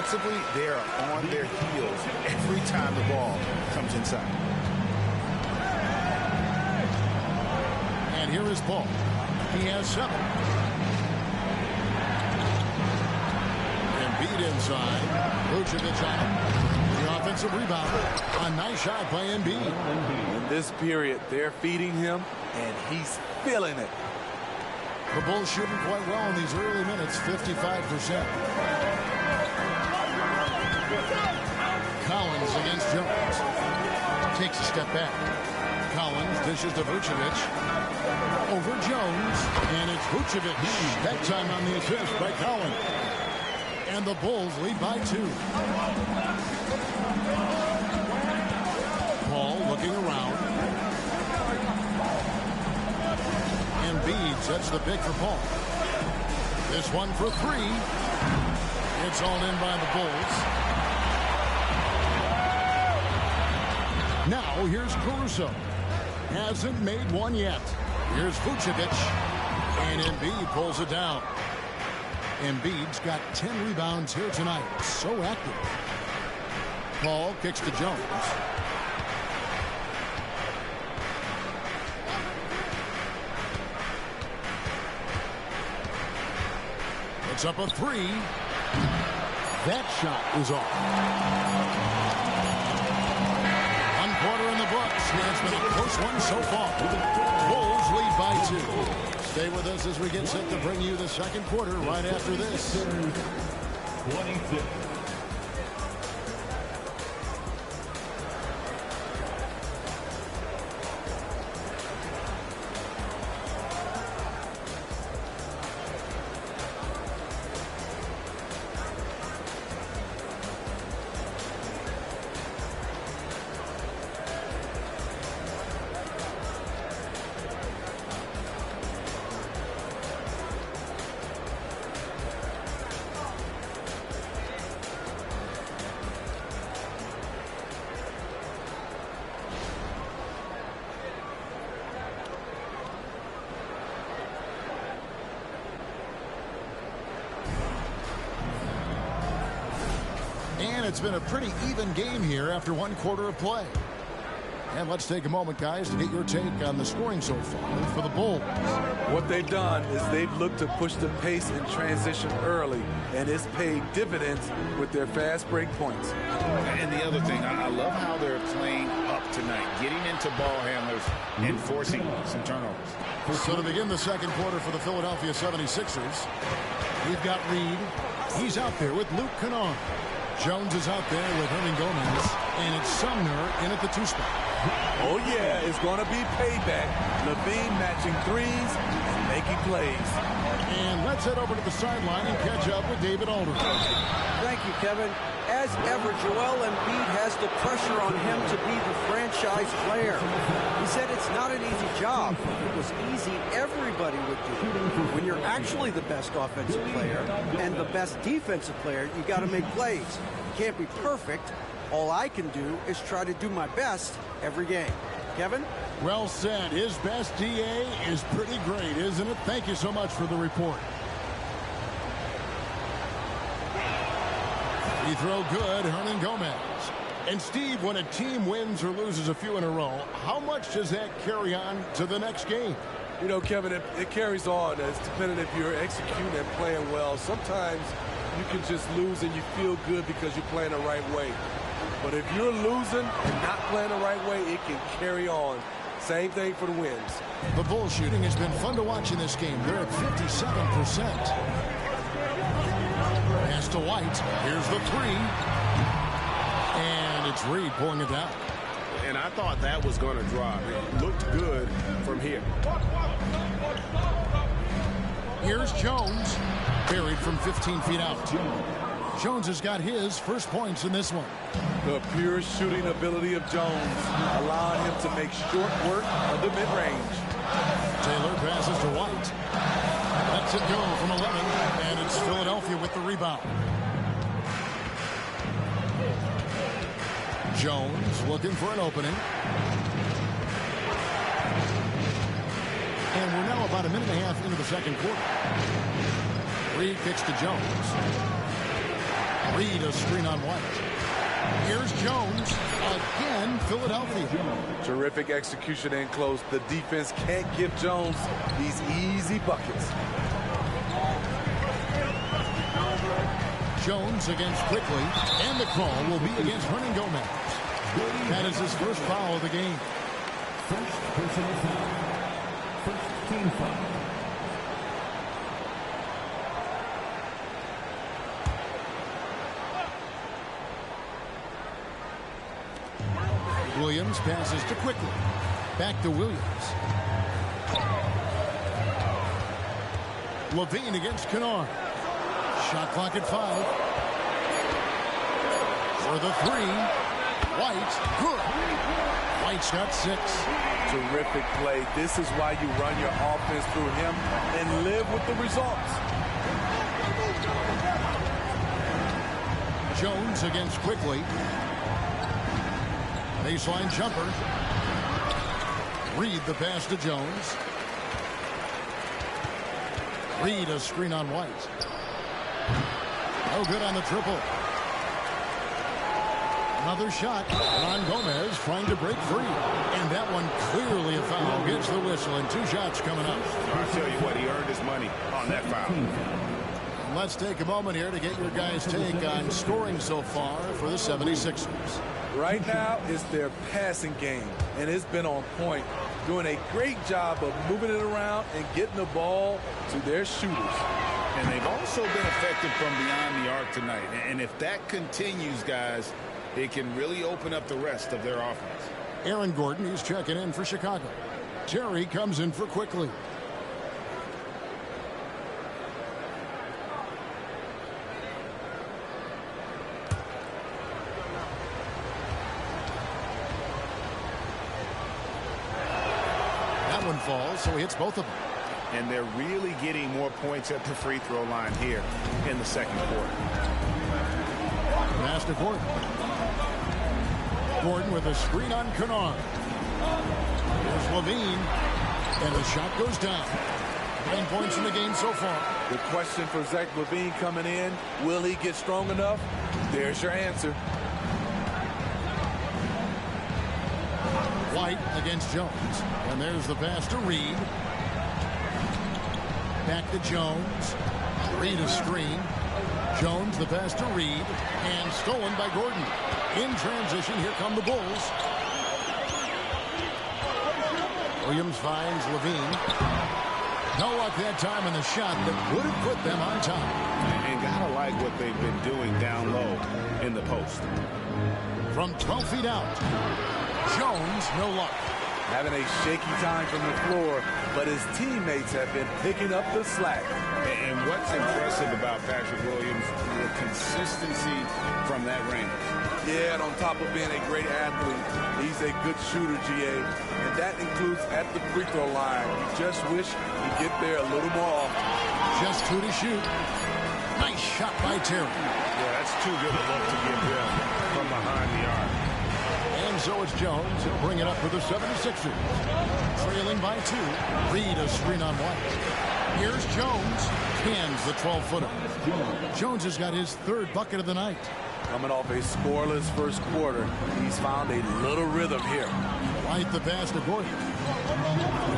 Defensively, they are on their heels every time the ball comes inside. And here is Paul. He has 7. Embiid inside. Vucevic on him. The offensive rebound. A nice shot by Embiid. In this period, they're feeding him, and he's feeling it. The Bulls shooting quite well in these early minutes, 55%. Collins against Jones. Takes a step back. Collins dishes to Vucevic. Over Jones. And it's Vucevic. That time on the assist by Collins. And the Bulls lead by 2. Paul looking around. Embiid sets the pick for Paul. This one for 3. It's all in by the Bulls. Now here's Caruso. Hasn't made one yet. Here's Vucevic. And Embiid pulls it down. Embiid's got 10 rebounds here tonight. So active. Paul kicks to Jones. It's up a 3. That shot is off. 1 quarter in the books. It's been a close one so far. Bulls lead by 2. Stay with us as we get set to bring you the second quarter right after this. 26. And it's been a pretty even game here after 1 quarter of play. And let's take a moment, guys, to get your take on the scoring so far for the Bulls. What they've done is they've looked to push the pace in transition early, and it's paid dividends with their fast break points. And the other thing, I love how they're playing up tonight, getting into ball handlers and forcing some turnovers. So to begin the second quarter for the Philadelphia 76ers, we've got Reed. He's out there with Luke Kennard. Jones is out there with Hernan Gomez, and it's Sumner in at the 2 spot. Oh, yeah, it's going to be payback. Levine matching threes and making plays. And let's head over to the sideline and catch up with David Aldridge. Thank you, Kevin. As ever, Joel Embiid has the pressure on him to be the franchise player. He said it's not an easy job. If it was easy, everybody would do it. When you're actually the best offensive player and the best defensive player, you got to make plays. You can't be perfect. All I can do is try to do my best every game. Kevin? Well said. His best DA is pretty great, isn't it? Thank you so much for the report. He throw good, Hernan Gomez. And Steve, when a team wins or loses a few in a row, how much does that carry on to the next game? You know, Kevin, it carries on. It's dependent if you're executing and playing well. Sometimes you can just lose and you feel good because you're playing the right way. But if you're losing and not playing the right way, it can carry on. Same thing for the wins. The Bulls shooting has been fun to watch in this game. They're at 57%. Pass to White. Here's the 3. And it's Reed pulling it down. And I thought that was going to drop. It looked good from here. Here's Jones. Buried from 15 feet out. Jones has got his first points in this one. The pure shooting ability of Jones, allowing him to make short work of the mid-range. Taylor passes to White. Lets it go from 11, and it's Philadelphia with the rebound. Jones looking for an opening. And we're now about a minute and a half into the second quarter. Reed kicks to Jones. Reed a screen on White. Here's Jones. Again, Philadelphia. Terrific execution in close. The defense can't give Jones these easy buckets. Jones against Quickly, and the call will be against Hernan Gomez. That is his first foul of the game. First personal foul. First team foul. Williams passes to Quickly. Back to Williams. Levine against Kennard. Shot clock at 5. For the 3. White, good. White's got 6. Terrific play. This is why you run your offense through him and live with the results. Jones against Quickly. Baseline jumper. Reed the pass to Jones. Reed a screen on White. No good on the triple. Another shot. Ron Gomez trying to break free. And that one clearly a foul. Gets the whistle and 2 shots coming up. I'll tell you what, he earned his money on that foul. Let's take a moment here to get your guys' take on scoring so far for the 76ers. Right now, it's their passing game, and it's been on point. Doing a great job of moving it around and getting the ball to their shooters. And they've also been effective from beyond the arc tonight. And if that continues, guys, it can really open up the rest of their offense. Aaron Gordon, he's checking in for Chicago. Terry comes in for Quickly. That one falls, so he hits both of them. And they're really getting more points at the free throw line here in the second quarter. Pass to Gordon. Gordon with a screen on Kennard. Here's Levine. And the shot goes down. 9 points in the game so far. The question for Zach LaVine coming in, will he get strong enough? There's your answer. White against Jones. And there's the pass to Reed. Back to Jones. Reed a screen. Jones the pass to Reed. And stolen by Gordon. In transition, here come the Bulls. Williams finds Levine. No luck that time in the shot that would have put them on top. And gotta like what they've been doing down low in the post. From 12 feet out. Jones, no luck. Having a shaky time from the floor, but his teammates have been picking up the slack. And what's impressive about Patrick Williams, the consistency from that range. Yeah, and on top of being a great athlete, he's a good shooter, GA, and that includes at the free throw line. You just wish he'd get there a little more often. Just 2 to shoot. Nice shot by Terry. Yeah, that's too good a look to give him from behind the arc. And so it's Jones. He'll bring it up for the 76ers. Trailing by 2. Reed a screen on White. Here's Jones. Cans the 12-footer. Jones has got his 3rd bucket of the night. Coming off a scoreless first quarter, he's found a little rhythm here. White the pass to Gordon.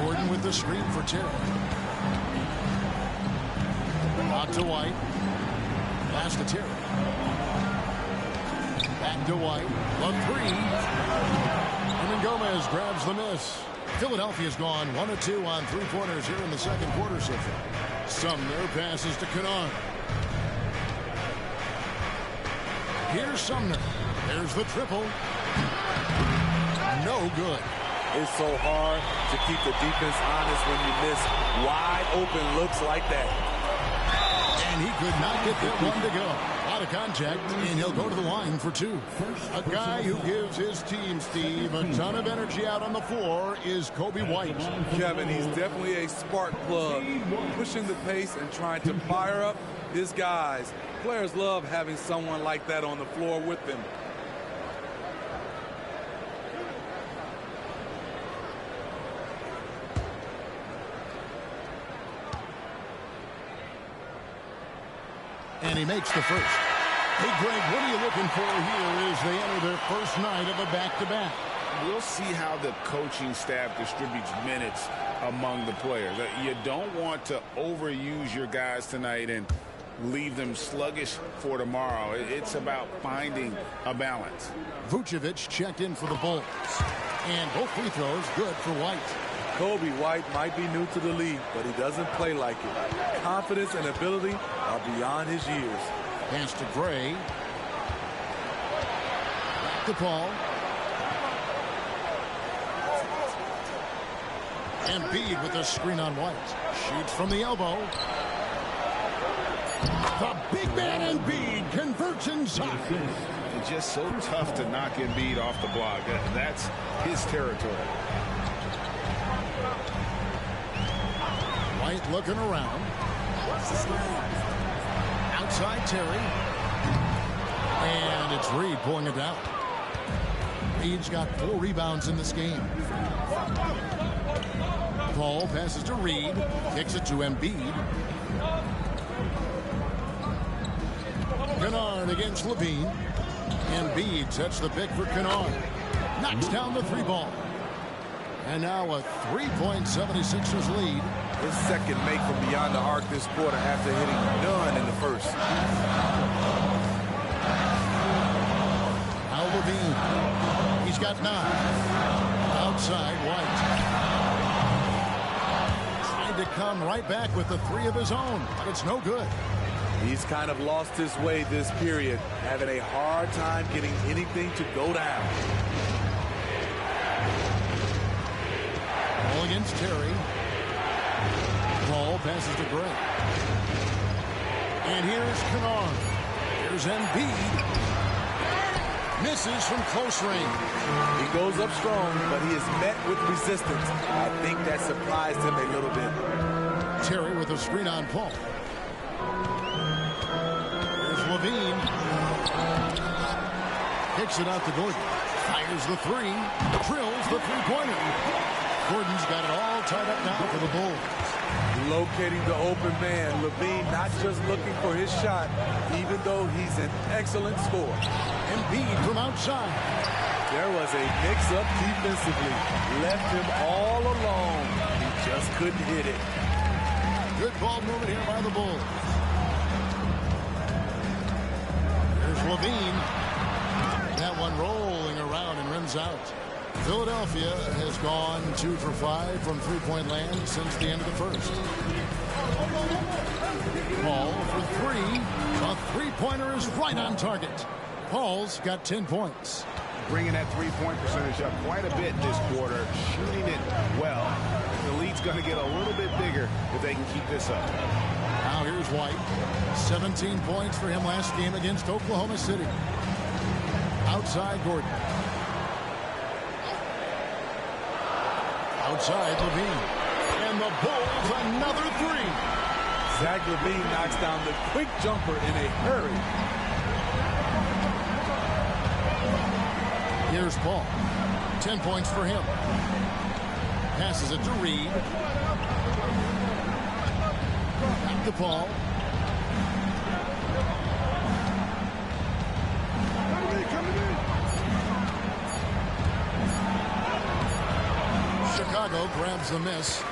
Gordon with the screen for Terry. Out to White. Pass to Terry. Back to White. The 3. And Gomez grabs the miss. Philadelphia's gone 1 of 2 on 3-pointers here in the second quarter so far. Sumner passes to Kennard. Here's Sumner. There's the triple. No good. It's so hard to keep the defense honest when you miss wide open looks like that. And he could not get that one to go. Out of contact, and he'll go to the line for 2. A guy who gives his team, Steve, a ton of energy out on the floor is Coby White. Kevin, he's definitely a spark plug, pushing the pace and trying to fire up his guys. Players love having someone like that on the floor with them. And he makes the first. Hey, Greg, what are you looking for here as they enter their first night of a back-to-back? We'll see how the coaching staff distributes minutes among the players. You don't want to overuse your guys tonight and leave them sluggish for tomorrow. It's about finding a balance. Vucevic checked in for the Bulls. And both free throws good for White. Kobe White might be new to the league, but he doesn't play like it. Confidence and ability are beyond his years. Pass to Gray. Back to Paul. Embiid with a screen on White. Shoots from the elbow. The big man Embiid converts inside. It's just so tough to knock Embiid off the block. That's his territory. White looking around. Outside Terry. And it's Reed pulling it down. Reed's got 4 rebounds in this game. Paul passes to Reed. Kicks it to Embiid. Kennard against Levine. Embiid sets the pick for Kennard. Knocks down the 3 ball. And now a 3-point 76ers lead. His second make from beyond the arc this quarter after hitting none in the first. Now Levine. He's got 9. Outside White. Trying to come right back with the 3 of his own, but it's no good. He's kind of lost his way this period, having a hard time getting anything to go down. Ball against Terry. Paul passes to Gray. And here's Kennard. Here's Embiid. Misses from close range. He goes up strong, but he is met with resistance. I think that surprised him a little bit. Terry with a screen on Paul. Here's Levine. Kicks it out to Gordon. Fires the 3. Drills the 3-pointer. Gordon's got it all tied up now for the Bulls. Locating the open man. Levine not just looking for his shot, even though he's an excellent scorer. Embiid from outside. There was a mix-up defensively. Left him all alone. He just couldn't hit it. Good ball movement here by the Bulls. Here's Levine. That one rolling around and rims out. Philadelphia has gone 2 for 5 from 3-point land since the end of the first. Paul for 3. A 3-pointer is right on target. Paul's got 10 points. Bringing that 3-point percentage up quite a bit this quarter, shooting it well. The lead's going to get a little bit bigger if they can keep this up. Now here's White. 17 points for him last game against Oklahoma City. Outside Gordon. Outside Levine. And the Bulls another 3. Zach LaVine knocks down the quick jumper in a hurry. Here's Paul. 10 points for him. Passes it to Reed. Back to Paul. Chicago grabs the miss.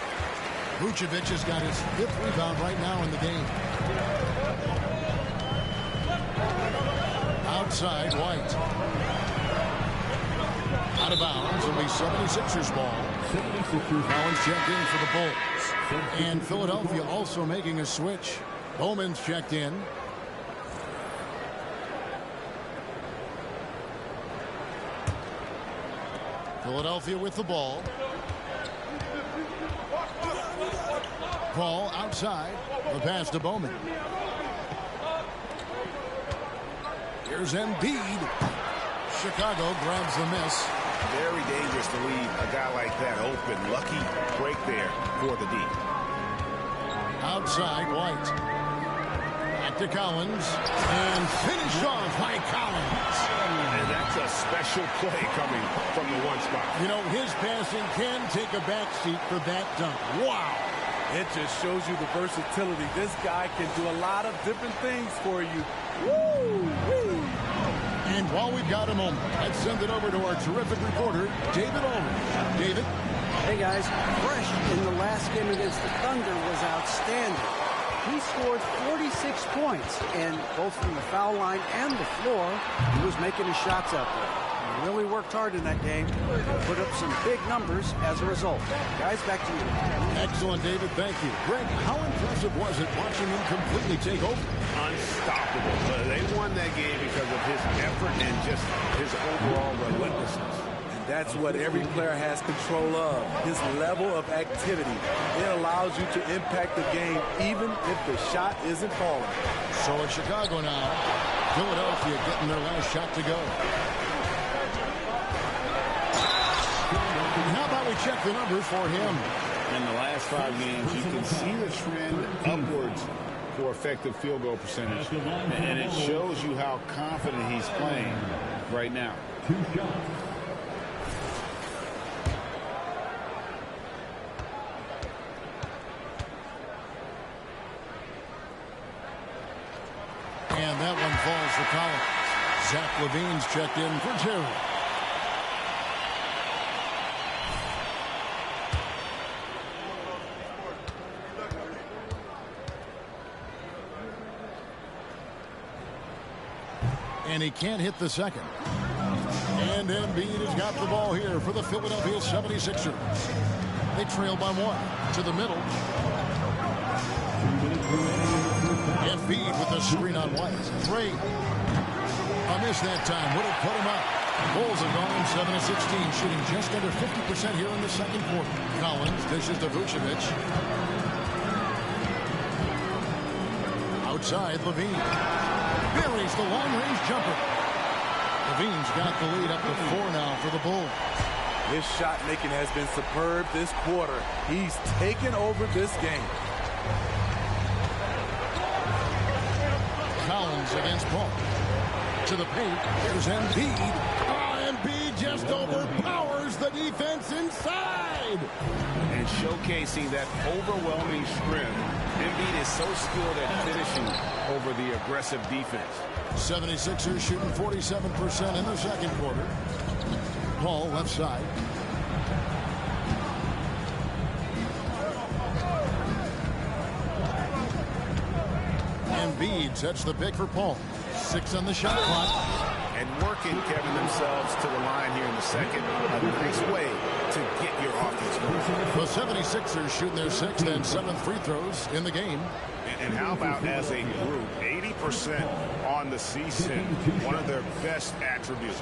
Vucevic has got his 5th rebound right now in the game. Outside White. Out of bounds. It'll be 76ers ball. Collins checked in for the Bulls. And Philadelphia also making a switch. Bowman's checked in. Philadelphia with the ball. Paul outside. The pass to Bowman. Here's Embiid. Chicago grabs the miss. Very dangerous to leave a guy like that open. Lucky break there for the D. Outside White. Back to Collins. And finished off by Collins. And that's a special play coming from the one spot. You know, his passing can take a backseat for that dunk. Wow. It just shows you the versatility. This guy can do a lot of different things for you. Woo! And while we've got a moment, let's send it over to our terrific reporter, David Ulrich. David? Hey, guys. Fresh in the last game against the Thunder was outstanding. He scored 46 points, and both from the foul line and the floor, he was making his shots out there. He really worked hard in that game, put up some big numbers as a result. Guys, back to you. Excellent, David. Thank you. Greg, how impressive was it watching him completely take over? Unstoppable. They won that game because of his effort and just his overall relentlessness. That's what every player has control of, his level of activity. It allows you to impact the game even if the shot isn't falling. So it's Chicago now. Philadelphia getting their last shot to go. How about we check the numbers for him? In the last 5 games, you can see the trend upwards for effective field goal percentage. And it shows you how confident he's playing right now. 2 shots. And that one falls for Collins. Zach LaVine's checked in for Jerry. And he can't hit the second. And Embiid has got the ball here for the Philadelphia 76ers. They trail by 1 to the middle. Embiid with the screen on White. 3. A miss that time. Would have put him up. Bulls have gone 7-16, shooting just under 50% here in the second quarter. Collins dishes to Vucevic. Outside, LaVine. Buries the long-range jumper. LaVine's got the lead up to 4 now for the Bulls. His shot making has been superb this quarter. He's taken over this game. Collins against Paul. To the paint. Here's Embiid. Embiid just overpowers the defense inside. And showcasing that overwhelming strength. Embiid is so skilled at finishing over the aggressive defense. 76ers shooting 47% in the second quarter. Paul left side. Embiid sets the pick for Paul. 6 on the shot clock. And working, Kevin, themselves to the line here in the second. A nice way to get your offense going. The 76ers shooting their 6th and 7th free throws in the game. And how about as a group, 80% on the season, one of their best attributes.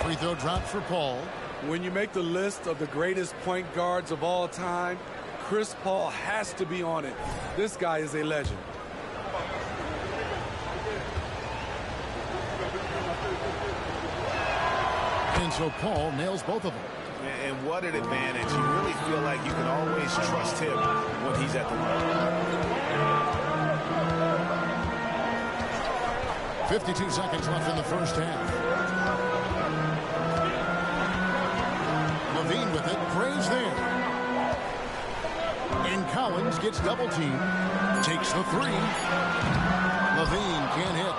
Free throw drops for Paul. When you make the list of the greatest point guards of all time, Chris Paul has to be on it. This guy is a legend. And so Paul nails both of them. And what an advantage. You really feel like you can always trust him when he's at the line. 52 seconds left in the first half. LaVine with it. Praise there. And Collins gets double teamed. Takes the 3. LaVine can't hit.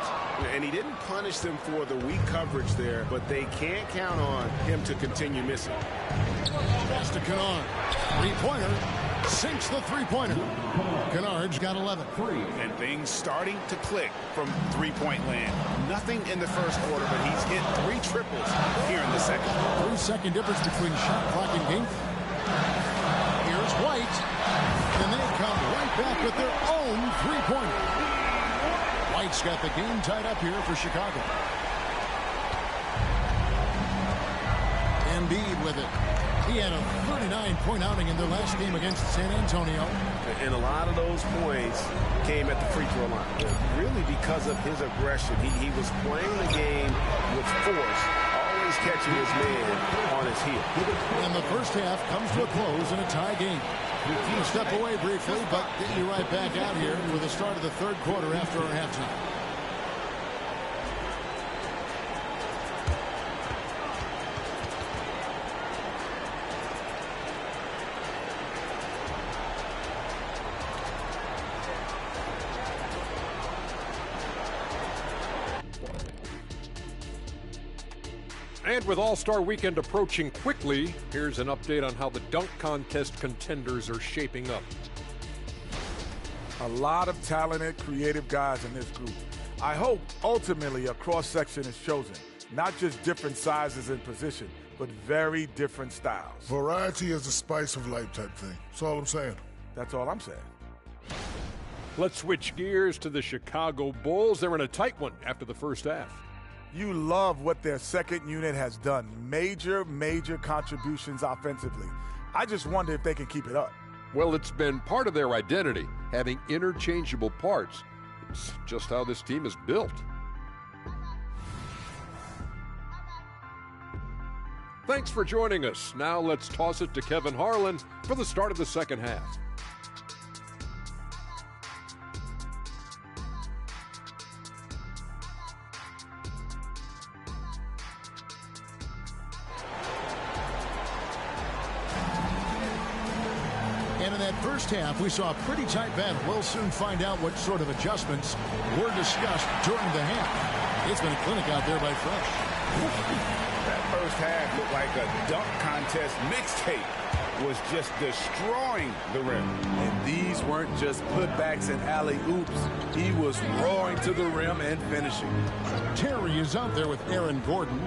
And he didn't punish them for the weak coverage there, but they can't count on him to continue missing. Pass to Kennard. 3-pointer. Sinks the 3-pointer. Kennard's got 11. And things starting to click from three-point land. Nothing in the first quarter, but he's hit 3 triples here in the second. 3-second difference between shot clock and game. Here's White. And they come right back with their own 3-pointer. White's got the game tied up here for Chicago. Embiid with it. He had a 39-point outing in their last game against San Antonio. And a lot of those points came at the free throw line. Really because of his aggression. He was playing the game with force, always catching his man on his heel. And the first half comes to a close in a tie game. You step away briefly, but get you right back out here for the start of the third quarter after our halftime. And with All-Star Weekend approaching quickly, here's an update on how the dunk contest contenders are shaping up. A lot of talented, creative guys in this group. I hope ultimately a cross-section is chosen. Not just different sizes and position, but very different styles. Variety is the spice of life type thing. That's all I'm saying. That's all I'm saying. Let's switch gears to the Chicago Bulls. They're in a tight one after the first half. You love what their second unit has done. Major contributions offensively. I just wonder if they can keep it up. Well, it's been part of their identity, having interchangeable parts. It's just how this team is built. Thanks for joining us. Now let's toss it to Kevin Harlan for the start of the second half. And in that first half, we saw a pretty tight battle. We'll soon find out what sort of adjustments were discussed during the half. It's been a clinic out there by Fresh. That first half looked like a dunk contest mixtape. Was just destroying the rim. And these weren't just putbacks and alley-oops. He was roaring to the rim and finishing. Terry is out there with Aaron Gordon.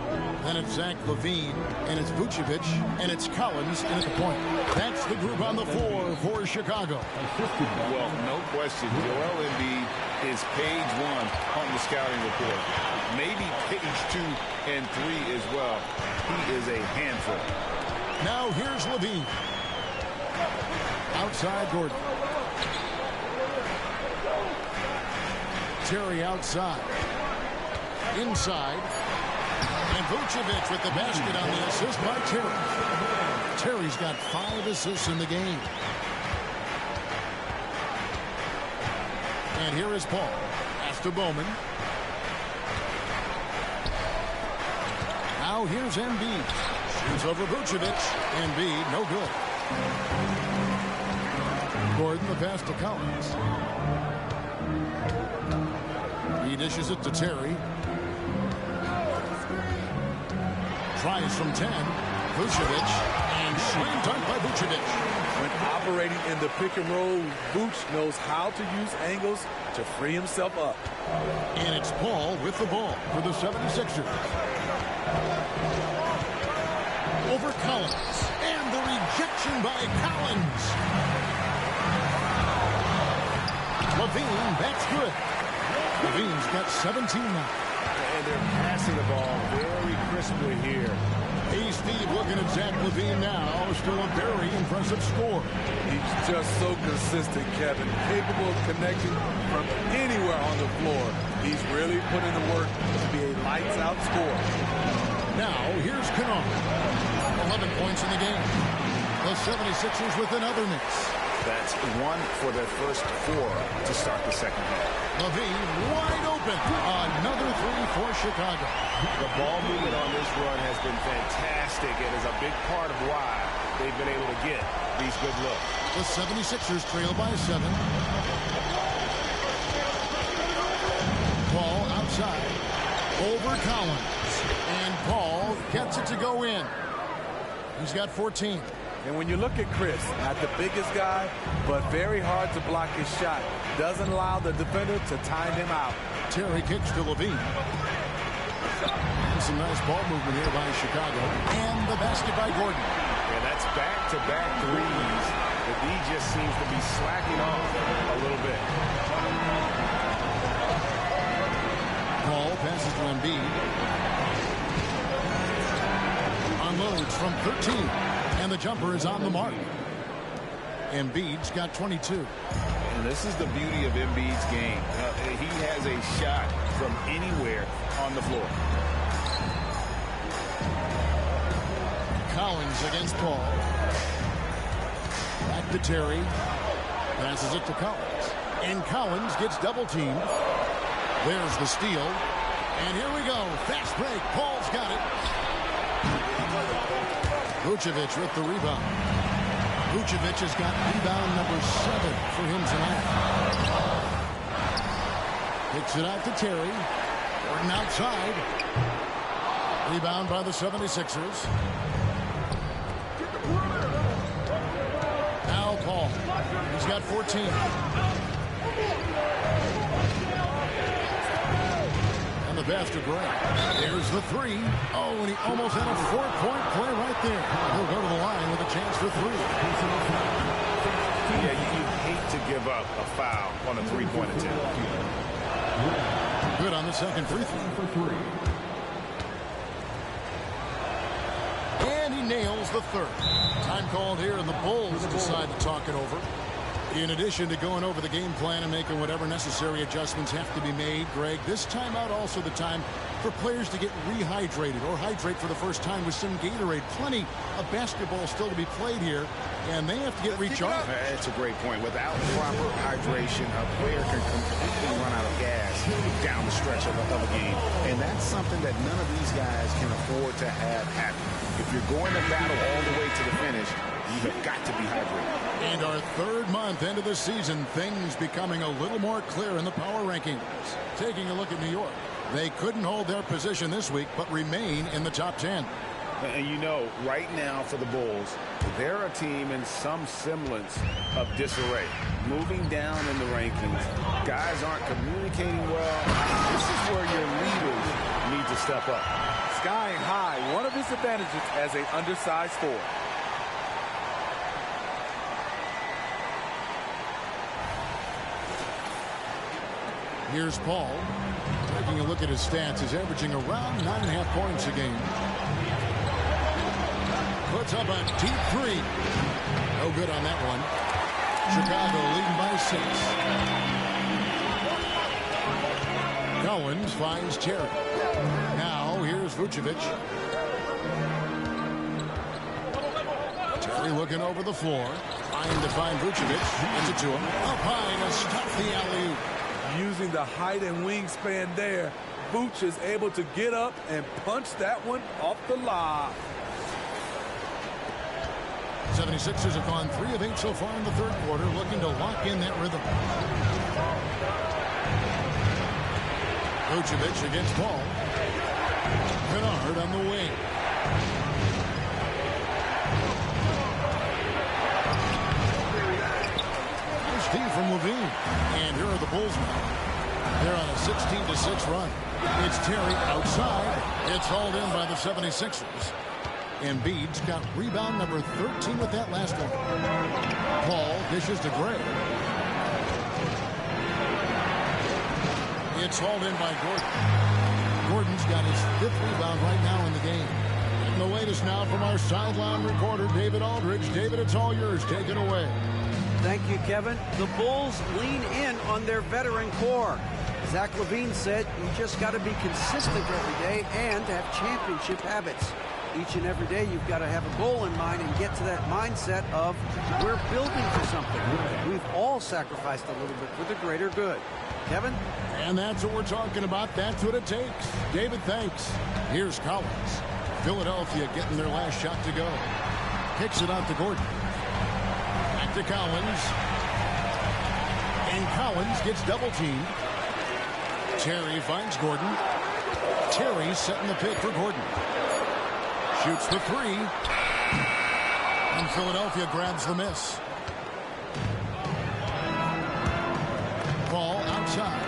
Then it's Zach LaVine, and it's Vucevic, and it's Collins in at the point. That's the group on the floor for Chicago. Well, no question, Joel Embiid is page 1 on the scouting report. Maybe page 2 and 3 as well. He is a handful. Now here's LaVine. Outside Gordon. Terry outside. Inside. And Vucevic with the basket on the assist by Terry. Terry's got 5 assists in the game. And here is Paul. Pass to Bowman. Now here's Embiid. Shoots over Vucevic. Embiid, no good. Gordon, the pass to Collins. He dishes it to Terry. Tries from 10. Vucevic. And slam dunk by Vucevic. When operating in the pick and roll, Vuce knows how to use angles to free himself up. And it's Paul with the ball for the 76ers. Over Collins. And the rejection by Collins. LaVine, that's good. LaVine's got 17 now. And they're passing the ball very crisply here. Hey, Steve, looking at Zach LaVine now. Still a very impressive score. He's just so consistent, Kevin. Capable of connecting from anywhere on the floor. He's really put in the work to be a lights-out scorer. Now, here's Kennard. 11 points in the game. The 76ers with another miss. That's 1 for their first 4 to start the second half. LaVine wide open. Another 3 for Chicago. The ball movement on this run has been fantastic and is a big part of why they've been able to get these good looks. The 76ers trail by 7. Paul outside. Over Collins. And Paul gets it to go in. He's got 14. And when you look at Chris, not the biggest guy, but very hard to block his shot. Doesn't allow the defender to time him out. Terry kicks to LaVine. And some nice ball movement here by Chicago. And the basket by Gordon. And that's back-to-back threes. The D just seems to be slacking off a little bit. Paul passes to Embiid. Unloads from 13. And the jumper is on the mark. Embiid's got 22. And this is the beauty of Embiid's game. He has a shot from anywhere on the floor. Collins against Paul. Back to Terry. Passes it to Collins. And Collins gets double teamed. There's the steal. And here we go. Fast break. Paul's got it. Vucevic with the rebound. Vucevic has got rebound number 7 for him tonight. Picks it out to Terry. Gordon outside. Rebound by the 76ers. Now Paul. He's got 14. And the pass to Gray. There's the three. Oh, and he almost had a 4-point play right there. He'll go to the line with a chance for three. Yeah, you hate to give up a foul on a three-point attempt. Good on the second free throw. And he nails the third. Time called here, and the Bulls decide to talk it over. In addition to going over the game plan and making whatever necessary adjustments have to be made, Greg, this timeout also the time for players to get rehydrated or hydrate for the first time with some Gatorade. Plenty of basketball still to be played here, and they have to get recharged. That's a great point. Without proper hydration, a player can completely run out of gas down the stretch of a game. And that's something that none of these guys can afford to have happen. If you're going to battle all the way to the finish, you have got to be hydrated. And our third month into the season, things becoming a little more clear in the power rankings. Taking a look at New York. They couldn't hold their position this week, but remain in the top 10. And you know, right now for the Bulls, they're a team in some semblance of disarray. Moving down in the rankings, guys aren't communicating well. This is where your leaders need to step up. Skying high, one of his advantages as an undersized forward. Here's Paul. Taking a look at his stats, he's averaging around 9.5 points a game. Puts up a deep three. No good on that one. Chicago leading by 6. Collins finds Terry. Now here's Vucevic. Terry looking over the floor. Trying to find Vucevic. Hands it to him. Up high to stop the alley-oop. Using the height and wingspan there, Vooch is able to get up and punch that one off the lob. 76ers have gone 3 of 8 so far in the third quarter, looking to lock in that rhythm. Vucevic against Paul. Kennard on the wing. Nice D from Levine. And here are the Bulls now. They're on a 16-6 run. It's Terry outside. It's hauled in by the 76ers. Embiid's got rebound number 13 with that last one. Paul dishes to Gray. It's hauled in by Gordon. Gordon's got his 5th rebound right now in the game. And the latest now from our sideline reporter, David Aldridge. David, it's all yours. Take it away. Thank you, Kevin. The Bulls lean in on their veteran core. Zach LaVine said you just got to be consistent every day and have championship habits. Each and every day you've got to have a goal in mind and get to that mindset of we're building for something. We've all sacrificed a little bit for the greater good. Kevin? And that's what we're talking about. That's what it takes. David, thanks. Here's Collins. Philadelphia getting their last shot to go. Kicks it out to Gordon. Back to Collins. And Collins gets double-teamed. Terry finds Gordon. Terry setting the pick for Gordon. Shoots the three. And Philadelphia grabs the miss. Ball outside.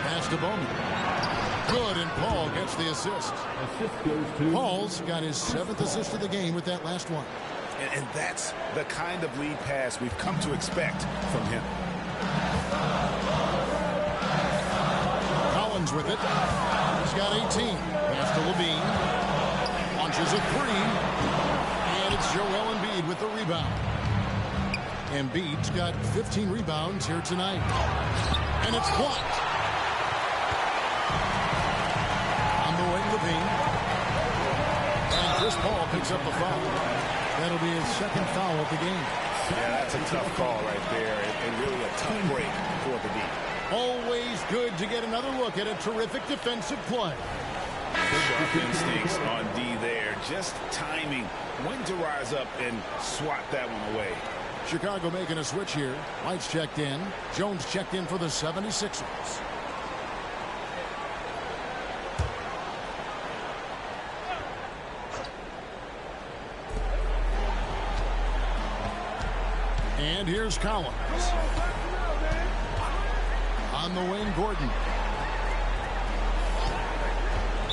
Pass to Bowman. Good, and Paul gets the assist. Assist goes to Paul's got his 7th assist of the game with that last one. And that's the kind of lead pass we've come to expect from him. Collins with it. He's got 18. Pass to Levine. Launches a three. And it's Joel Embiid with the rebound. Embiid's got 15 rebounds here tonight. And it's blocked. On the wing, Levine. And Chris Paul picks up the foul. That'll be his 2nd foul of the game. Yeah, that's a tough call right there, and really a tough break for the D. Always good to get another look at a terrific defensive play. Sharp instincts on D there. Just timing when to rise up and swat that one away. Chicago making a switch here. Lights checked in. Jones checked in for the 76ers. And here's Collins. On the wing, Gordon.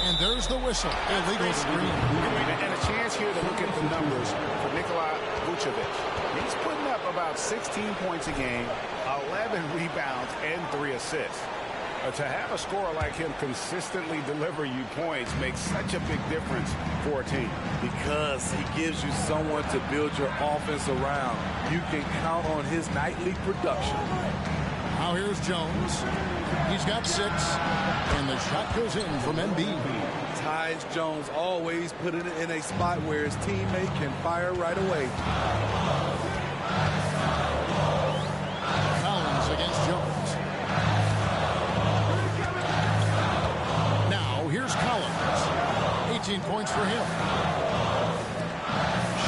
And there's the whistle. Illegal screen. And a chance here to look at the numbers for Nikola Vucevic. He's putting up about 16 points a game, 11 rebounds, and 3 assists. To have a scorer like him consistently deliver you points makes such a big difference for a team. Because he gives you someone to build your offense around. You can count on his nightly production. Now here's Jones. He's got 6, and the shot goes in from Embiid. Tyus Jones always put it in a spot where his teammate can fire right away. Collins against Jones. Now here's Collins. 18 points for him.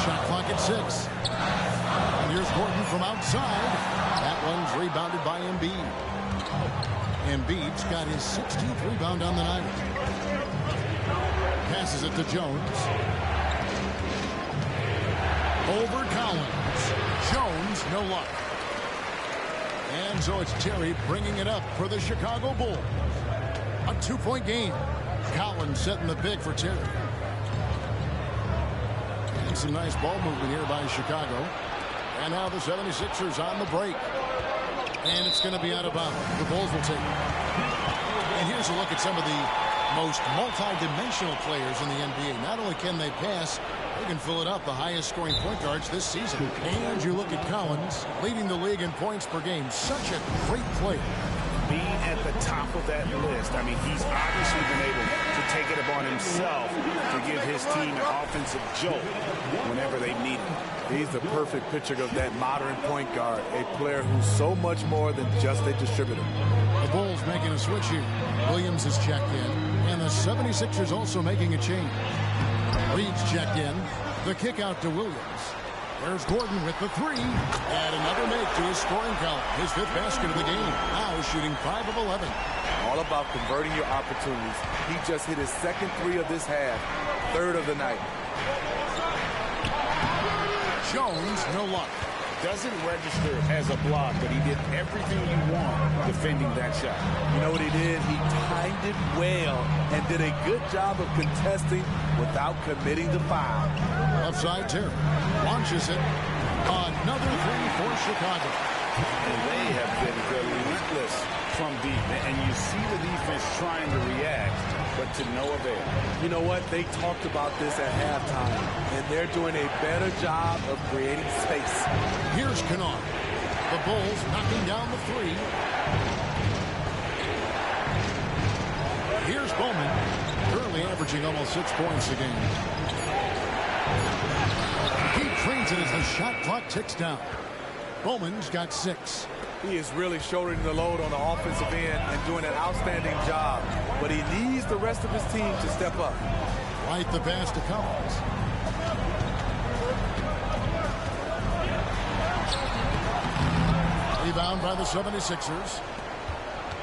Shot clock at 6. And here's Gordon from outside. That one's rebounded by Embiid. Embiid's got his 16th rebound on the night. Passes it to Jones. Over Collins. Jones, no luck. And so it's Terry bringing it up for the Chicago Bulls. A 2-point game. Collins setting the pick for Terry. And some nice ball movement here by Chicago. And now the 76ers on the break. And it's going to be out of bounds. The Bulls will take it. And here's a look at some of the most multi-dimensional players in the NBA. Not only can they pass, they can fill it up. The highest scoring point guards this season. And you look at Collins, leading the league in points per game. Such a great player. Being at the top of that list, I mean, he's obviously been able to take it upon himself to give his team an offensive jolt whenever they need it. He's the perfect picture of that modern point guard, a player who's so much more than just a distributor. The Bulls making a switch here. Williams is checked in, and the 76ers also making a change. Reed's checked in. The kick out to Williams. There's Gordon with the 3. And another make to his scoring column. His 5th basket of the game. Now shooting 5 of 11. All about converting your opportunities. He just hit his 2nd 3 of this half. 3rd of the night. Jones, no luck. Doesn't register as a block, but he did everything you want defending that shot. You know what he did? He timed it well and did a good job of contesting without committing the foul. Upside Terry launches it. Another 3 for Chicago. And they have been relentless from deep. And you see the defense trying to react, but to no avail. You know what? They talked about this at halftime, and they're doing a better job of creating space. Here's Kennard. The Bulls knocking down the 3. Here's Bowman, currently averaging almost 6 points a game. He trains it as the shot clock ticks down. Bowman's got 6. He is really shouldering the load on the offensive end and doing an outstanding job. But he needs the rest of his team to step up. Right the pass to Collins. Rebound by the 76ers.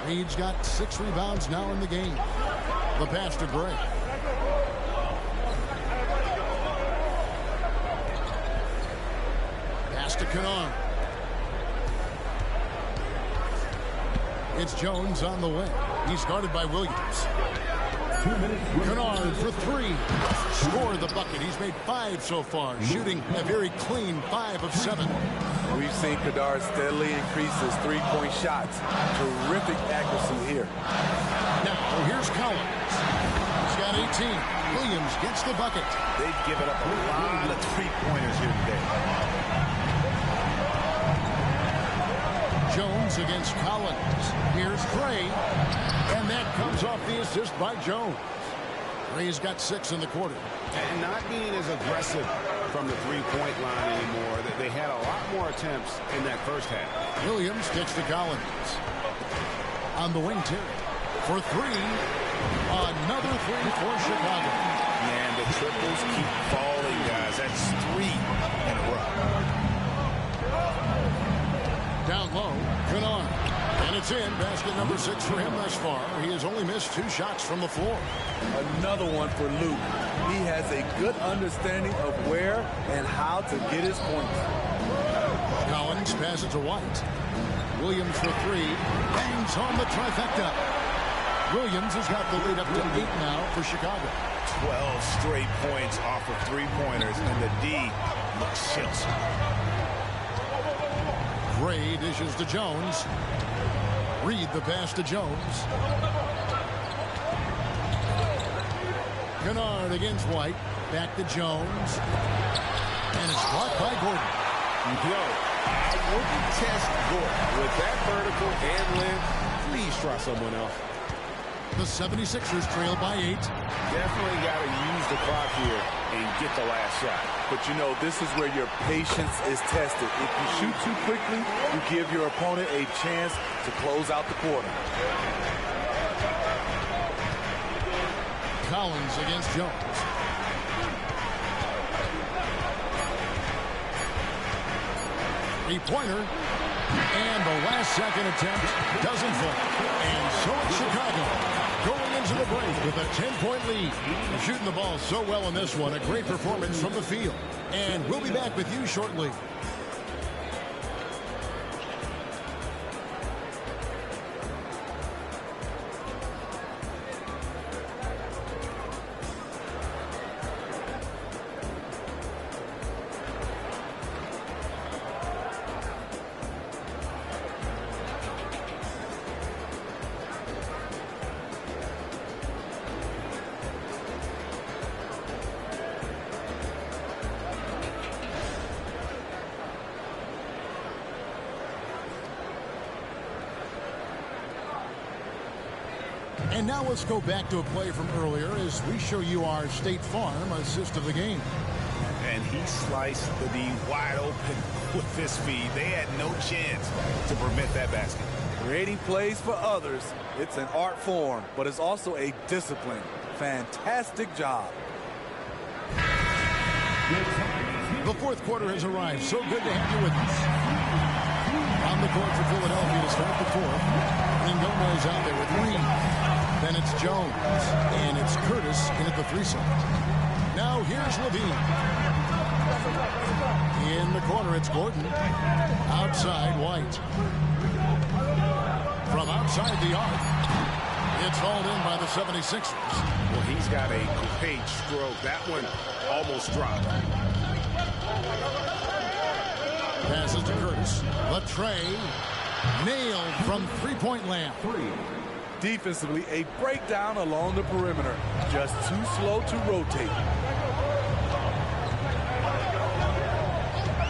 Reed's got 6 rebounds now in the game. The pass to Gray. Pass to Kennard. It's Jones on the wing. He's guarded by Williams. Kennard for 3. Scored the bucket. He's made 5 so far, shooting a very clean 5 of 7. We've seen Kennard steadily increase his 3-point shots. Terrific accuracy here. Now, here's Collins. He's got 18. Williams gets the bucket. They've given up a lot of 3-pointers here today. Jones against Collins. Here's Gray. And that comes off the assist by Jones. Gray's got 6 in the quarter. And not being as aggressive from the 3-point line anymore. They had a lot more attempts in that first half. Williams gets to Collins. On the wing, Terry. For 3. Another 3 for Chicago. Man, the triples keep falling, guys. That's 3 in a row. Down low, Kennard. And it's in. Basket number 6 for him thus far. He has only missed 2 shots from the floor. Another one for Luke. He has a good understanding of where and how to get his points. Collins fakes, passes to White. Williams for three. Bangs home the trifecta. Williams has got the lead up to 8 now for Chicago. 12 straight points off of three-pointers, and the D looks chips. Gray dishes to Jones. Reed the pass to Jones. Kennard against White. Back to Jones. And it's blocked by Gordon. Yo, I wouldn't test Gordon. With that vertical and length, please try someone else. The 76ers trail by 8. Definitely got to use the clock here and get the last shot. But you know, this is where your patience is tested. If you shoot too quickly, you give your opponent a chance to close out the quarter. Collins against Jones. Three-pointer. And the last-second attempt doesn't fall. And so it's Chicago going into the break with a 10-point lead. Shooting the ball so well in this one. A great performance from the field. And we'll be back with you shortly. And now let's go back to a play from earlier as we show you our State Farm assist of the game. And he sliced the D wide open with this feed. They had no chance to prevent that basket. Creating plays for others, it's an art form, but it's also a discipline. Fantastic job. The fourth quarter has arrived. So good to have you with us. On the court for Philadelphia to start the fourth. And Gomez out there with Reed. Then it's Jones. And it's Curtis in at the 3-side. Now here's Levine. In the corner, it's Gordon. Outside, White. From outside the arc. It's hauled in by the 76ers. Well, he's got a great stroke. That one almost dropped. Passes to Curtis. Latrey nailed from three-point land. Defensively, a breakdown along the perimeter. Just too slow to rotate.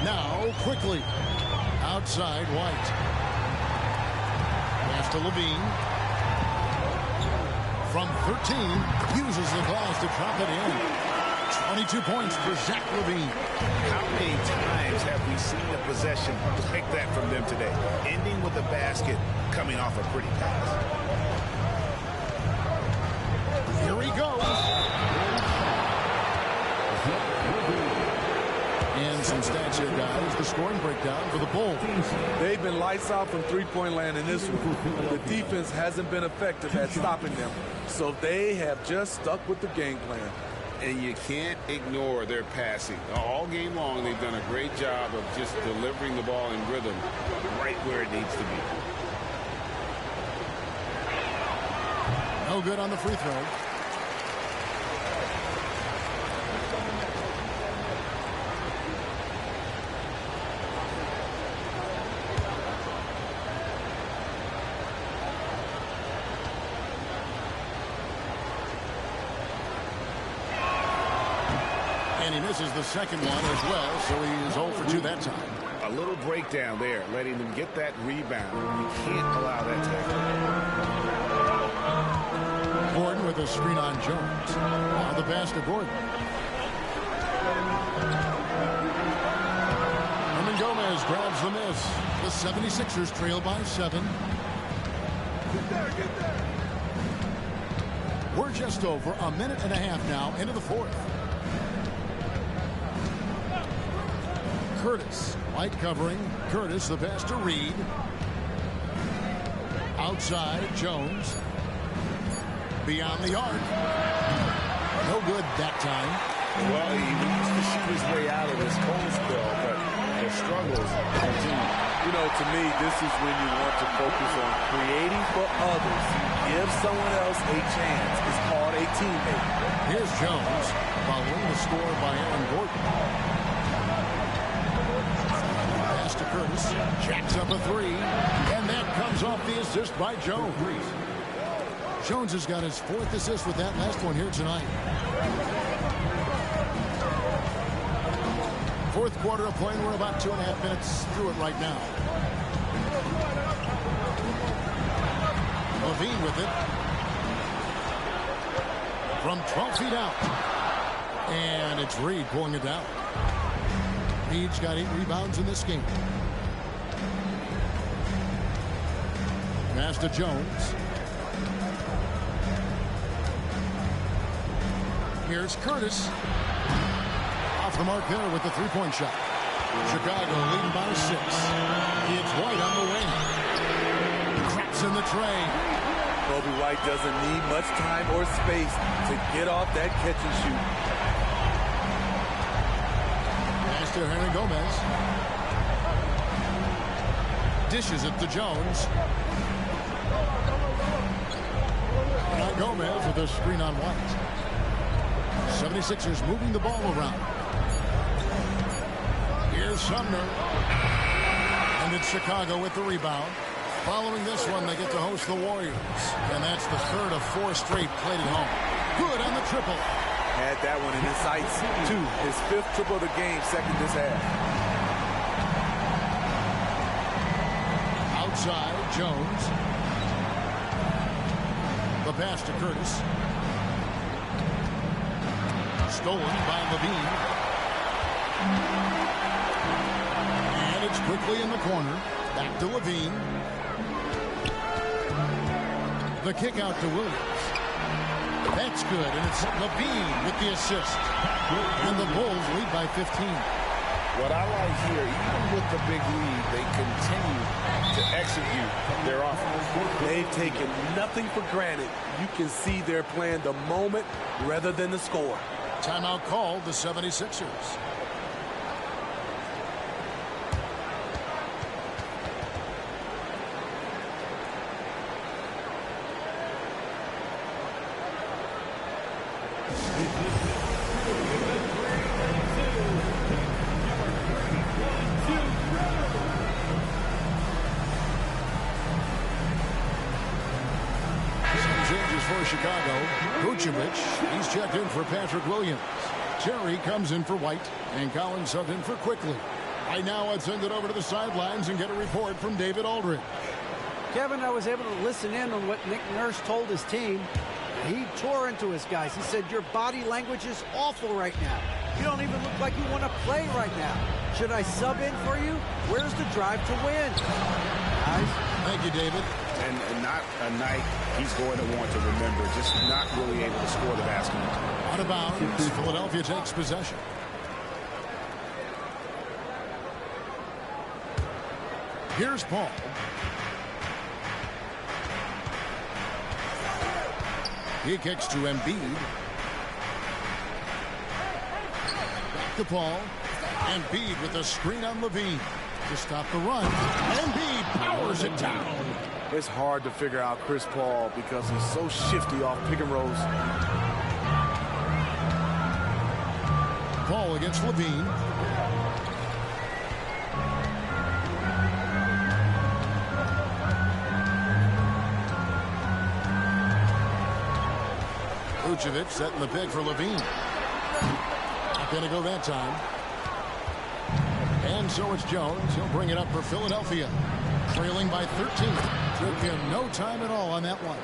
Now, quickly. Outside, White. Pass to Levine. From 13, uses the glass to drop it in. 22 points for Zach Levine. How many times have we seen a possession like that from them today? Ending with a basket, coming off a pretty pass. Here he goes. And some stats here, guys. The scoring breakdown for the Bulls. They've been lights out from three-point land in this one. The defense hasn't been effective at stopping them, so they have just stuck with the game plan. And you can't ignore their passing. All game long, they've done a great job of just delivering the ball in rhythm right where it needs to be. No good on the free throw. And he misses the second one as well, so he is 0 for 2 that time. A little breakdown there, letting them get that rebound. You can't allow that to happen. Gordon with a screen on Jones. Now the pass to Gordon. Hernan Gomez grabs the miss. The 76ers trail by 7. We're just over a minute and a half now into the fourth. Curtis, White covering. Curtis, the pass to Reed. Outside, Jones. Beyond the arc. No good that time. Well, he needs to shoot his way out of this cold spell, but the struggles continue. You know, to me, this is when you want to focus on creating for others. Give someone else a chance. It's called a teammate. Here's Jones following the score by Aaron Gordon. Pass to Curtis. Jacks up a three. And that comes off the assist by Jones. Jones has got his 4th assist with that last one here tonight. 4th quarter of play. We're about 2.5 minutes through it right now. Levine with it. From 12 feet out. And it's Reed pulling it down. Reed's got 8 rebounds in this game. Pass to Jones. Here's Curtis. Off the mark there with the three-point shot. Chicago leading by 6. It's White on the wing. Craps in the tray. Kobe White doesn't need much time or space to get off that catch and shoot. Pass to Hernan Gomez. Dishes it to Jones. Now Gomez with a screen on White. 76ers moving the ball around. Here's Sumner. And it's Chicago with the rebound. Following this one, they get to host the Warriors. And that's the 3rd of 4 straight played at home. Good on the triple. Had that one in his sights, too. His 5th triple of the game, 2nd this half. Outside, Jones. The pass to Curtis. Stolen by Levine. And it's quickly in the corner. Back to Levine. The kick out to Williams. That's good, and it's Levine with the assist. And the Bulls lead by 15. What I like here, even with the big lead, they continue to execute their offense. They've taken nothing for granted. You can see they're playing the moment rather than the score. Timeout called the 76ers. For Chicago, Vucevic, he's checked in for Patrick Williams. Terry comes in for White, and Collins subbed in for Quickly. Right now, I'd send it over to the sidelines and get a report from David Aldridge. Kevin, I was able to listen in on what Nick Nurse told his team. He tore into his guys. He said, your body language is awful right now. You don't even look like you want to play right now. Should I sub in for you? Where's the drive to win? Guys. Thank you, David. And not a night he's going to want to remember, just not really able to score the basketball. Out of bounds, Philadelphia takes possession. Here's Paul. He kicks to Embiid. Back to Paul. Embiid with a screen on Levine to stop the run. Embiid powers it down. It's hard to figure out Chris Paul because he's so shifty off pick and rolls. Paul against Levine. Vucevic setting the pick for Levine. Not going to go that time. And so it's Jones. He'll bring it up for Philadelphia. Trailing by 13. Took him no time at all on that one.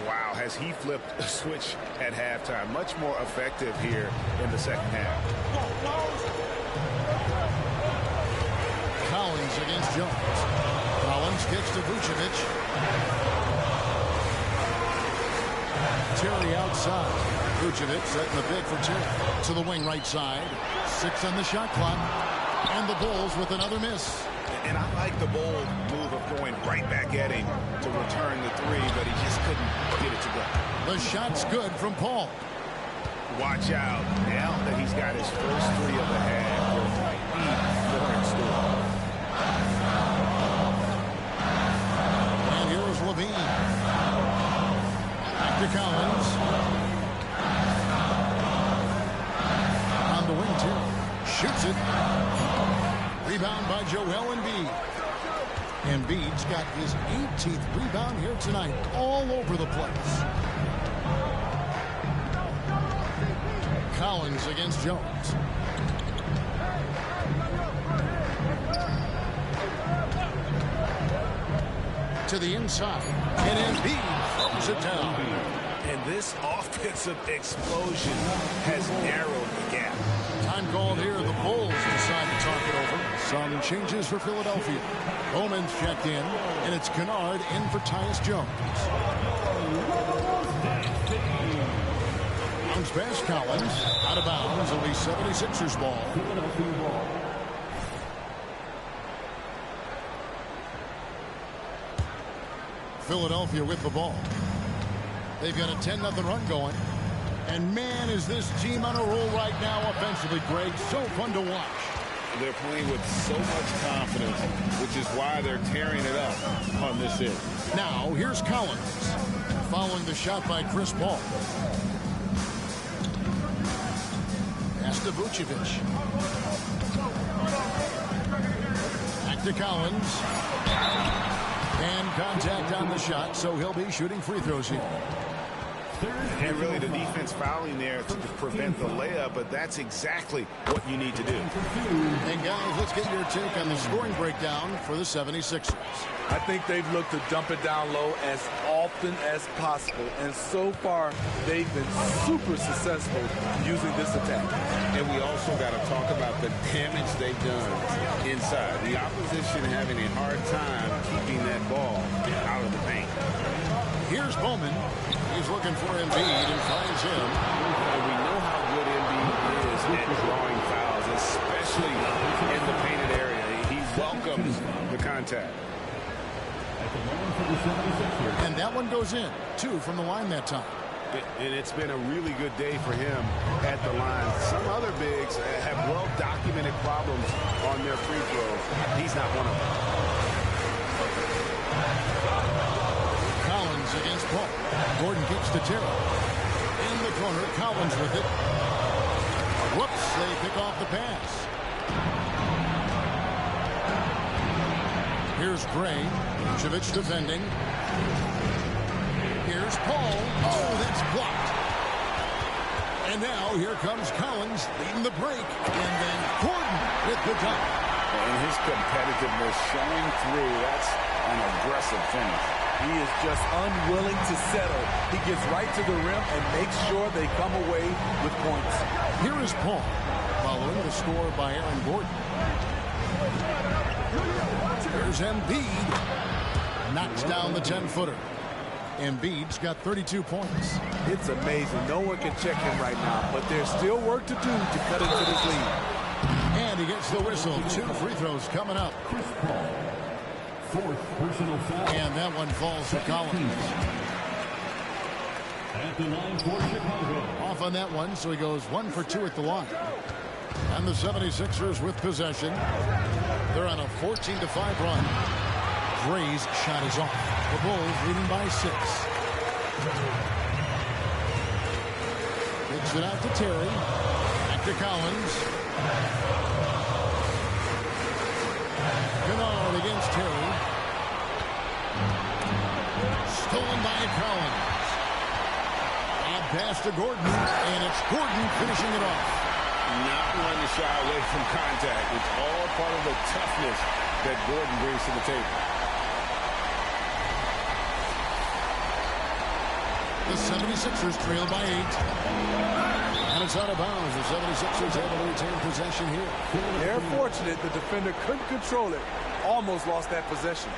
Wow, has he flipped a switch at halftime. Much more effective here in the second half. Collins against Jones. Collins kicks to Vucevic. Terry outside. Vucevic setting the pick for Terry. To the wing right side. 6 on the shot clock. And the Bulls with another miss. And I like the bold move of going right back at him to return the three, but he just couldn't get it to go. The shot's good from Paul. Watch out. Now that he's got his first three of the half, there might be more in store. Joel Embiid. Embiid's got his 18th rebound here tonight, all over the place. Collins against Jones. To the inside, and Embiid throws it down. And this offensive explosion has narrowed the gap. Time called here. The Bulls decide to talk it over. Some changes for Philadelphia. Bowman's checked in, and it's Kennard in for Tyus Jones. Bounce pass, Collins. Out of bounds. It'll be 76ers ball. Philadelphia with the ball. They've got a 10-0 run going. And man, is this team on a roll right now offensively, Greg. So fun to watch. They're playing with so much confidence, which is why they're tearing it up on this end. Now, here's Collins. Following the shot by Chris Paul. Pass to Vucevic. Back to Collins. And contact on the shot, so he'll be shooting free throws here. And really the defense fouling there to prevent the layup, but that's exactly what you need to do. And guys, let's get your take on the scoring breakdown for the 76ers. I think they've looked to dump it down low as often as possible. And so far, they've been super successful using this attack. And we also got to talk about the damage they've done inside. The opposition having a hard time keeping that ball out of the paint. Here's Bowman. He's looking for Embiid and finds him. And we know how good Embiid is at drawing fouls, especially in the painted area. He welcomes the contact. And that one goes in. 2 from the line that time. And it's been a really good day for him at the line. Some other bigs have well-documented problems on their free throws. He's not one of them. Collins against Paul. Gordon kicks to Terry. In the corner, Collins with it. Whoops, they pick off the pass. Here's Gray. Vucevic defending. Here's Paul. Oh, that's blocked. And now here comes Collins leading the break. And then Gordon with the dunk. And his competitiveness showing through. That's an aggressive finish. He is just unwilling to settle. He gets right to the rim and makes sure they come away with points. Here is Paul, following the score by Aaron Gordon. Here's Embiid. Knocks down the 10-footer. Embiid's got 32 points. It's amazing. No one can check him right now, but there's still work to do to cut into this lead. And he gets the whistle. 2 free throws coming up. Chris Paul. 4th personal foul. And that one falls to Collins. At the line for Chicago. Off on that one, so he goes 1 for 2 at the line. And the 76ers with possession. They're on a 14-5 run. Gray's shot is off. The Bulls leading by 6. Kicks it out to Terry. Back to Collins. Kennard against Terry. Stolen by Collins. And pass to Gordon. And it's Gordon finishing it off. Not one to shy away from contact. It's all part of the toughness that Gordon brings to the table. The 76ers trail by 8. And it's out of bounds. The 76ers able to retain possession here. They're fortunate the defender couldn't control it. Almost lost that possession.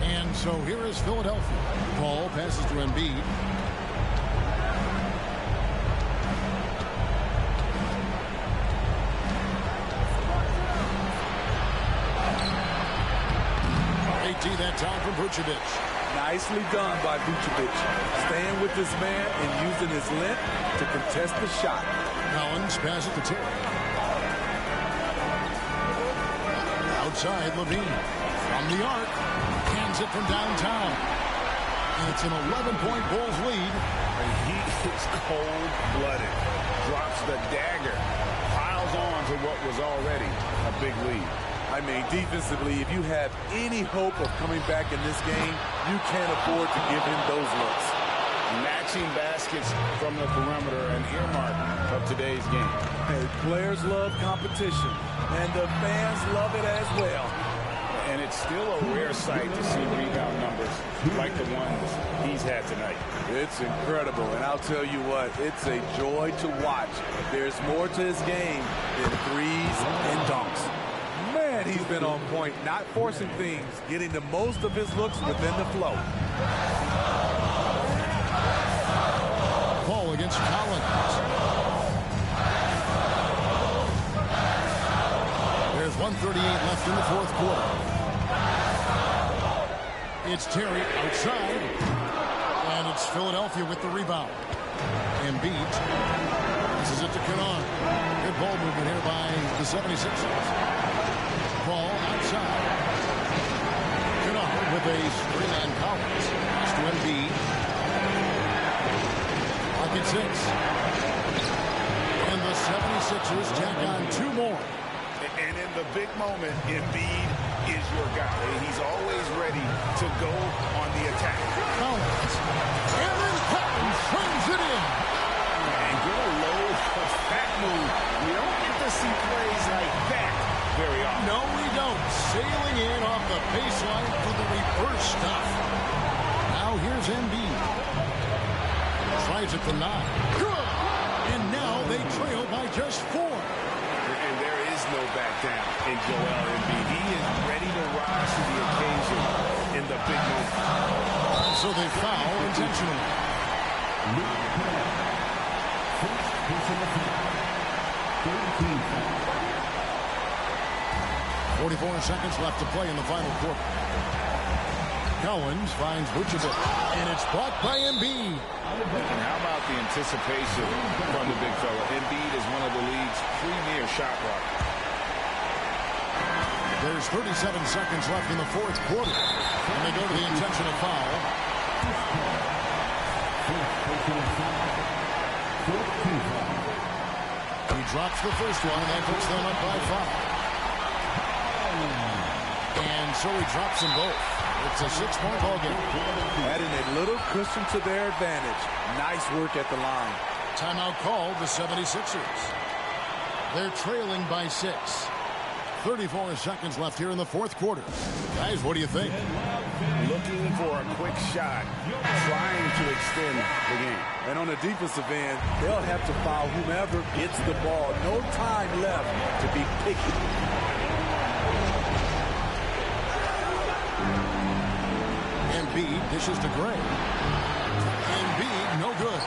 And so here is Philadelphia. Paul passes to Embiid. That time from Vucevic. Nicely done by Vucevic. Staying with this man and using his length to contest the shot. Collins passes to Terry. Outside, Levine. From the arc. Hands it from downtown. And it's an 11-point Bulls lead. And he is cold-blooded. Drops the dagger was already a big lead. I mean, defensively, if you have any hope of coming back in this game, you can't afford to give him those looks. Matching baskets from the perimeter, an earmark of today's game. Hey, players love competition, and the fans love it as well. And it's still a rare sight to see rebound numbers like the ones he's had tonight. It's incredible, and I'll tell you what, it's a joy to watch. There's more to his game than threes and dunks. Man, he's been on point, not forcing things, getting the most of his looks within the flow. Ball against Collins. There's 1:38 left in the fourth quarter. It's Terry outside, and it's Philadelphia with the rebound. Embiid. This is it to Kenon. Good ball movement here by the 76ers. Ball outside. Kenon with a three-man Collins. Pass to Embiid. Pocket 6. And the 76ers tack on 2 more. And in the big moment, Embiid is your guy. He's always ready to go on the attack. Collins. And then Collins swings it in. And get a low, fat move. We don't get to see plays like that very often. No, we don't. Sailing in off the baseline for the reverse stuff. Now here's Embiid. Tries it from 9. Good. And now they trail by just 4. And there is no back down in Joel Embiid. He is ready to rise to the occasion in the big moment. So they foul intentionally. 44 seconds left to play in the final quarter. Collins finds Vucevic, and it's blocked by Embiid. And how about the anticipation from the big fella? Embiid is one of the league's premier shot blockers. There's 37 seconds left in the fourth quarter, and they go to the intentional foul. He drops the first one, and that puts them up by 5. And so he drops them both. It's a 6-point ball game. Adding a little cushion to their advantage. Nice work at the line. Timeout called the 76ers. They're trailing by 6. 34 seconds left here in the fourth quarter. Guys, what do you think? Looking for a quick shot, trying to extend the game. And on the defensive end, they'll have to foul whomever gets the ball. No time left to be picky. Embiid dishes to Gray. Embiid, no good.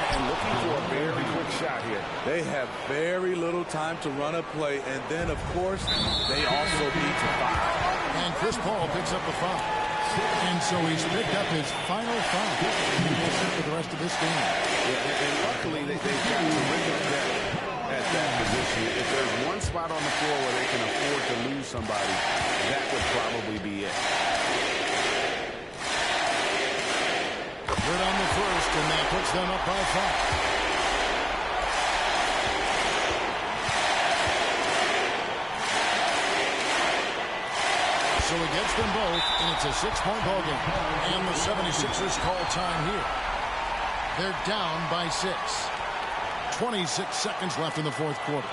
And looking for a very quick shot here. They have very little time to run a play, and then, of course, they also need to foul. And Chris Paul picks up the foul. And so he's picked up his final foul. He will sit for the rest of this game. Yeah, and luckily, they've got terrific depth at that position. If there's one spot on the floor where they can afford to lose somebody, that would probably be it. Good on the first, and that puts them up by 5. So it gets them both, and it's a 6-point ball game. And the 76ers call time here. They're down by 6. 26 seconds left in the fourth quarter.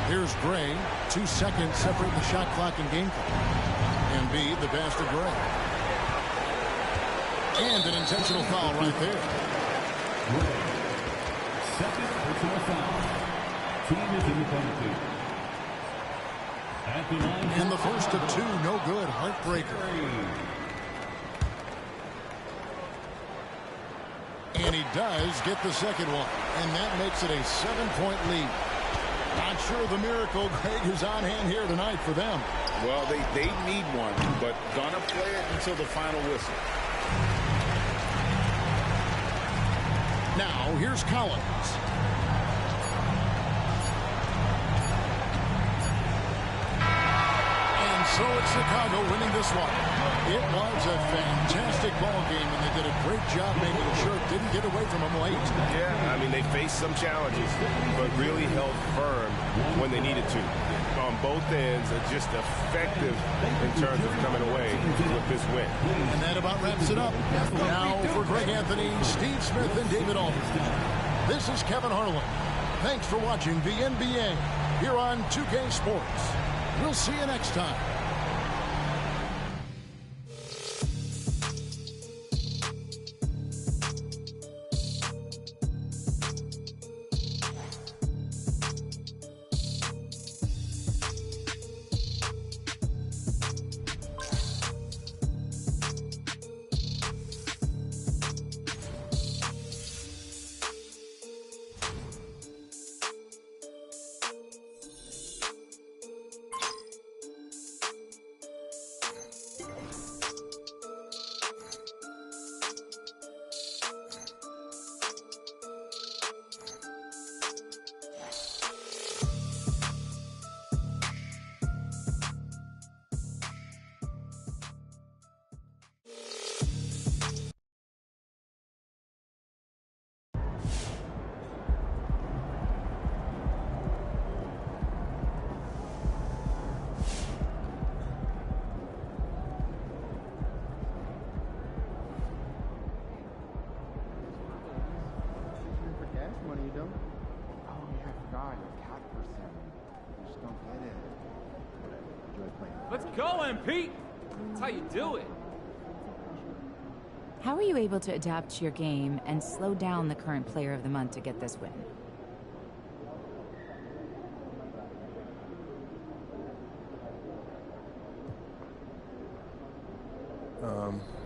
Here's Gray. 2 seconds separating the shot clock and game clock. Embiid, the pass to Gray. And an intentional foul right there. Second personal foul. Team is in the penalty. At the line. And the first of 2, no good. Heartbreaker. And he does get the second one. And that makes it a 7-point lead. Not sure the miracle, Greg, is on hand here tonight for them. Well, they need one, but gonna play it until the final whistle. 1:04 left Now, here's Collins. And so it's Chicago winning this one. It was a fantastic ball game, and they did a great job making sure it didn't get away from them late. Yeah, I mean, they faced some challenges, but really held firm when they needed to. On both ends, are just effective in terms of coming away with this win. And that about wraps it up. Now for Greg Anthony, Steve Smith, and David Aldridge. This is Kevin Harlan. Thanks for watching the NBA here on 2K Sports. We'll see you next time. Let's go, MP! That's how you do it. How are you able to adapt to your game and slow down the current player of the month to get this win?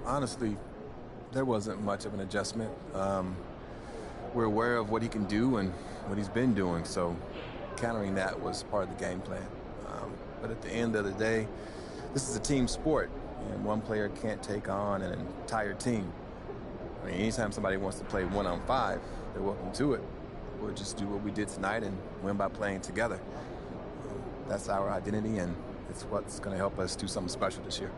Honestly, there wasn't much of an adjustment. We're aware of what he can do and what he's been doing, so countering that was part of the game plan. But at the end of the day, this is a team sport, and one player can't take on an entire team. I mean, anytime somebody wants to play 1-on-5, they're welcome to it. We'll just do what we did tonight and win by playing together. That's our identity, and it's what's going to help us do something special this year.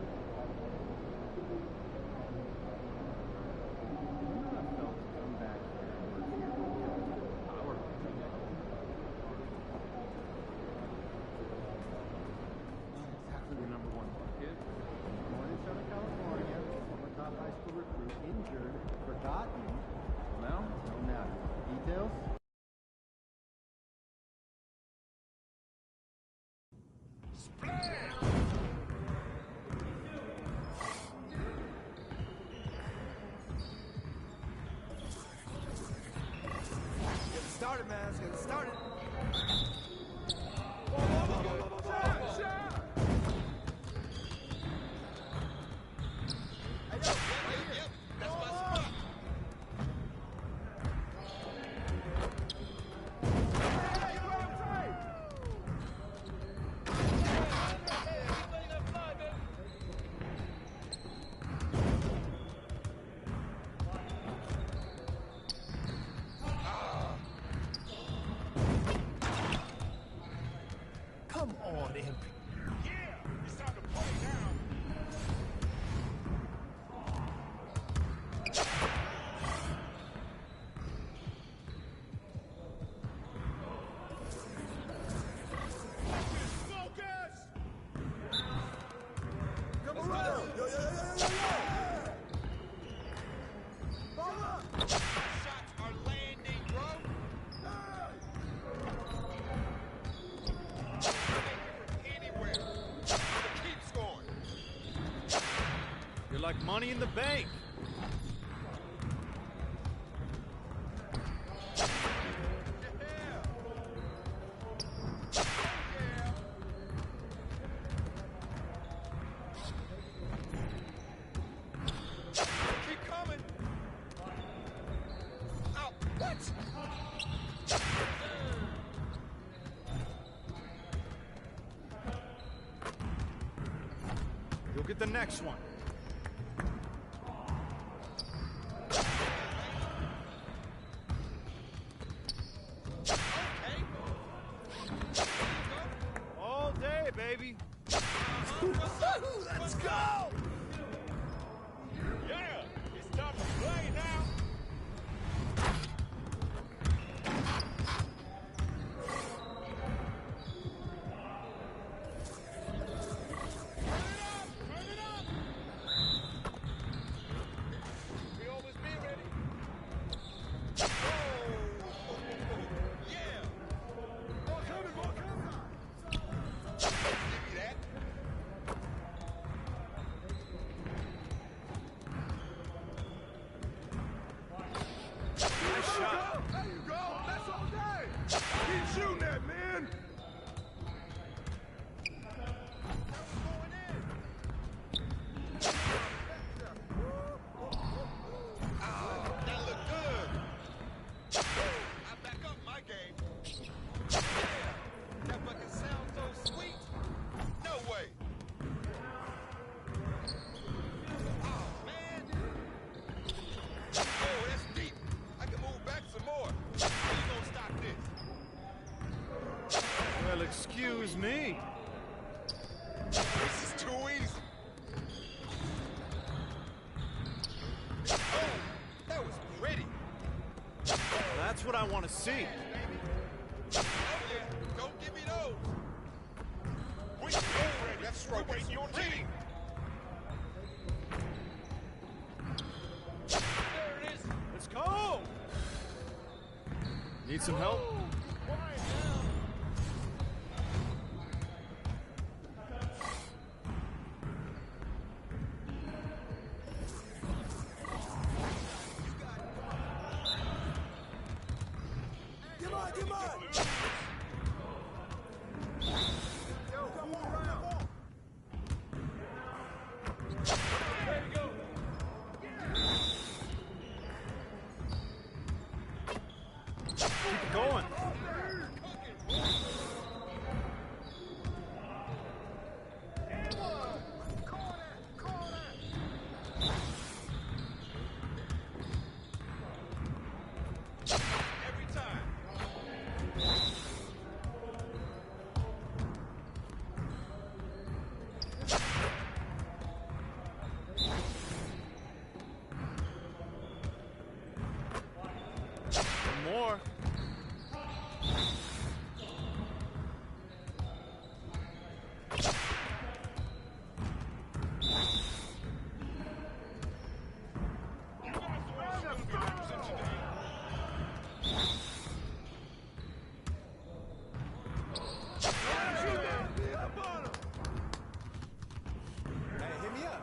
Started, man. Let's get it started. Come on, MP. Yeah, it's time to play now. Focus! Come around! Yo, yo, yo, yo, yo, yo! Ball up! Shots are landing, bro. You're like money in the bank. Keep coming. Ow, what? You'll get the next one. shot. There you go. That's all day. Keep shooting that, man. That looked good. I back up my game. That fucking sounds so sweet. No way. Oh, man. Oh, that's deep. I can move back some more. How you gonna stop this? Well, excuse me. This is too easy. Oh, that was pretty. That's what I want to see. Oh, yeah. Don't give me those. We already. That's right. Waiting your team. There it is. Let's go. Need some help? Come on. Yo, come around. There you go. Keep it going. Every time. One more. Hey, hit me up.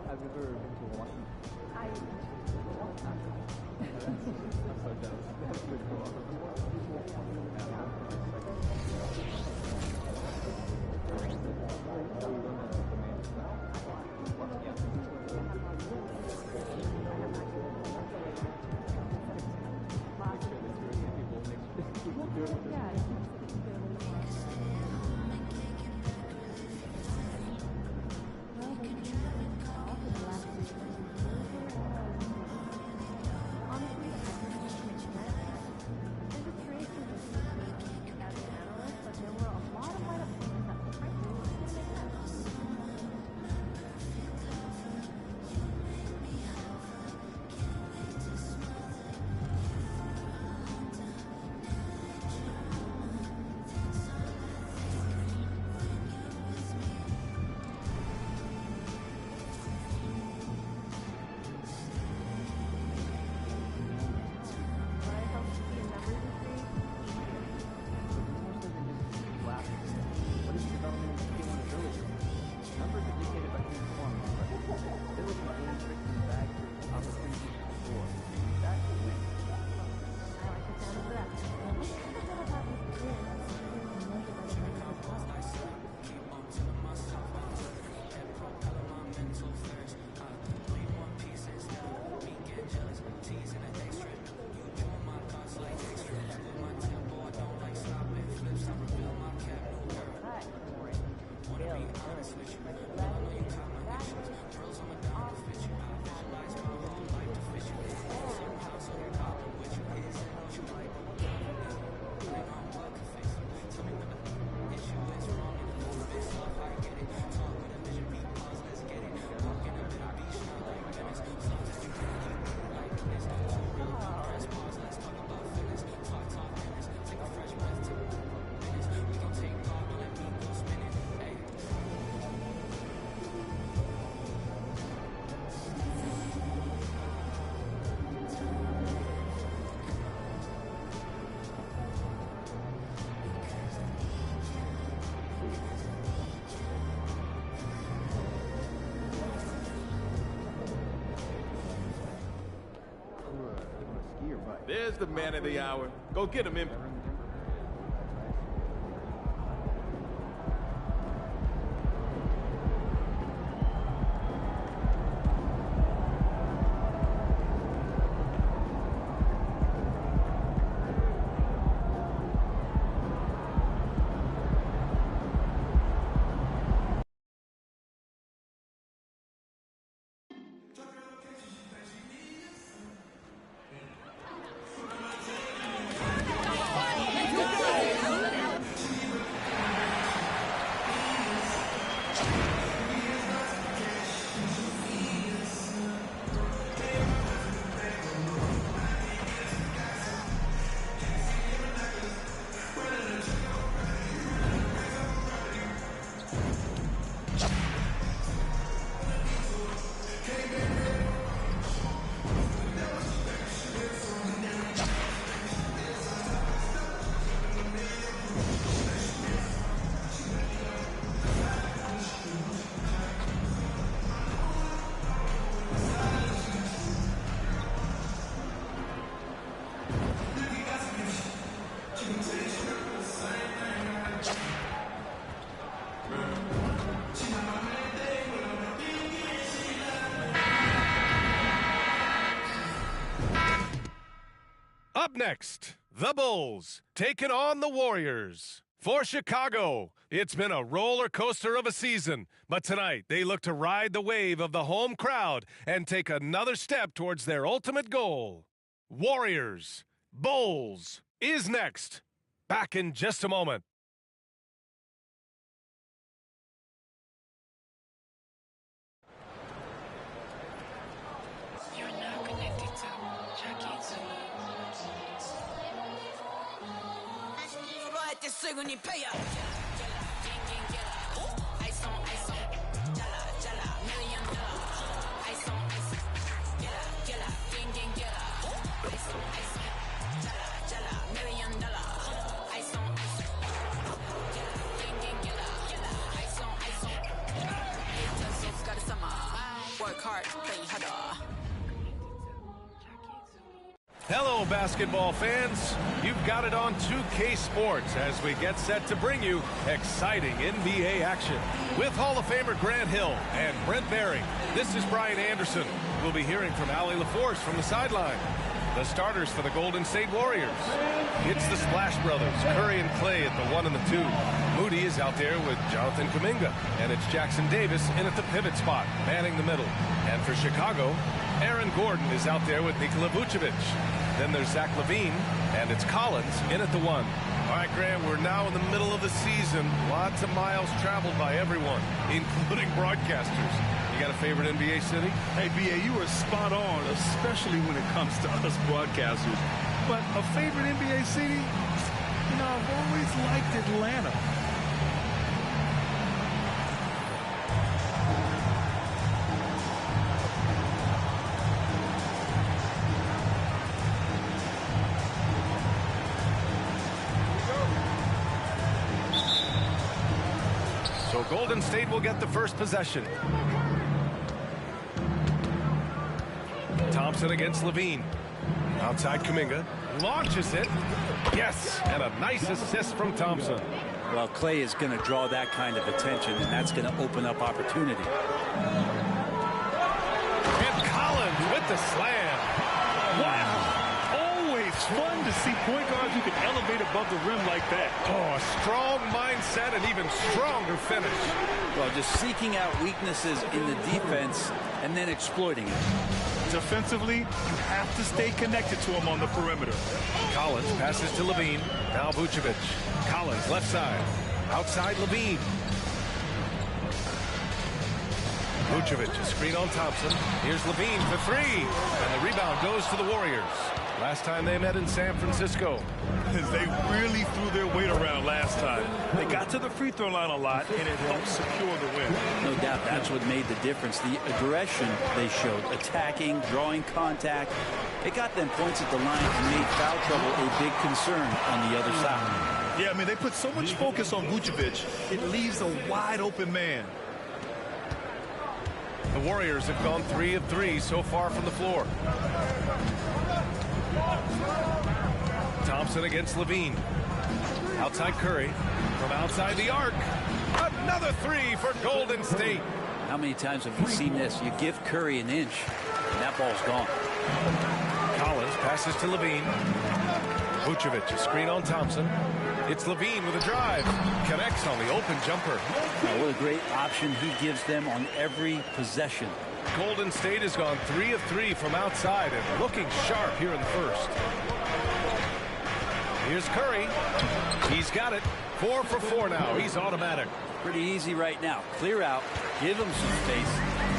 Have you ever been to Hawaii? There's the man of the hour. Go get him, MP. Up next, the Bulls taking on the Warriors. For Chicago, it's been a roller coaster of a season, but tonight they look to ride the wave of the home crowd and take another step towards their ultimate goal. Warriors, Bulls is next. Back in just a moment. Hello, basketball fans. You've got it on 2K Sports as we get set to bring you exciting NBA action. With Hall of Famer Grant Hill and Brent Barry, this is Brian Anderson. We'll be hearing from Allie LaForce from the sideline. The starters for the Golden State Warriors. It's the Splash Brothers, Curry and Clay at the 1 and the 2. Moody is out there with Jonathan Kuminga. And it's Jackson Davis in at the pivot spot, manning the middle. And for Chicago, Aaron Gordon is out there with Nikola Vucevic. Then there's Zach LaVine, and it's Collins in at the 1. All right, Grant, we're now in the middle of the season. Lots of miles traveled by everyone, including broadcasters. You got a favorite NBA city? Hey, B.A., you are spot on, especially when it comes to us broadcasters. But a favorite NBA city? You know, I've always liked Atlanta. So Golden State will get the first possession. Thompson against LaVine. Outside Kuminga. Launches it. Yes, and a nice assist from Thompson. Well, Clay is going to draw that kind of attention, and that's going to open up opportunity. And Collins with the slam. Wow. Always fun to see point guards who can elevate above the rim like that. Oh, a strong mindset and even stronger finish. Well, just seeking out weaknesses in the defense and then exploiting it. Defensively, you have to stay connected to him on the perimeter. Collins passes to LaVine. Now Vucevic. Collins left side. Outside LaVine. Vucevic, a screen on Thompson. Here's LaVine for 3. And the rebound goes to the Warriors. Last time they met in San Francisco. They really threw their weight around last time. They got to the free throw line a lot, and it helped secure the win. No doubt that's what made the difference. The aggression they showed, attacking, drawing contact. It got them points at the line and made foul trouble a big concern on the other side. Yeah, I mean, they put so much focus on Vucevic, it leaves a wide open man. The Warriors have gone 3 of 3 so far from the floor. Thompson against Levine. Outside Curry. From outside the arc. Another three for Golden State. How many times have you seen this? You give Curry an inch, and that ball's gone. Collins passes to Levine. Vucevic, a screen on Thompson. It's Levine with a drive. Connects on the open jumper. What a great option he gives them on every possession. Golden State has gone 3 of 3 from outside and looking sharp here in the first. Here's Curry. He's got it. 4 for 4 now. He's automatic. Pretty easy right now. Clear out. Give him some space.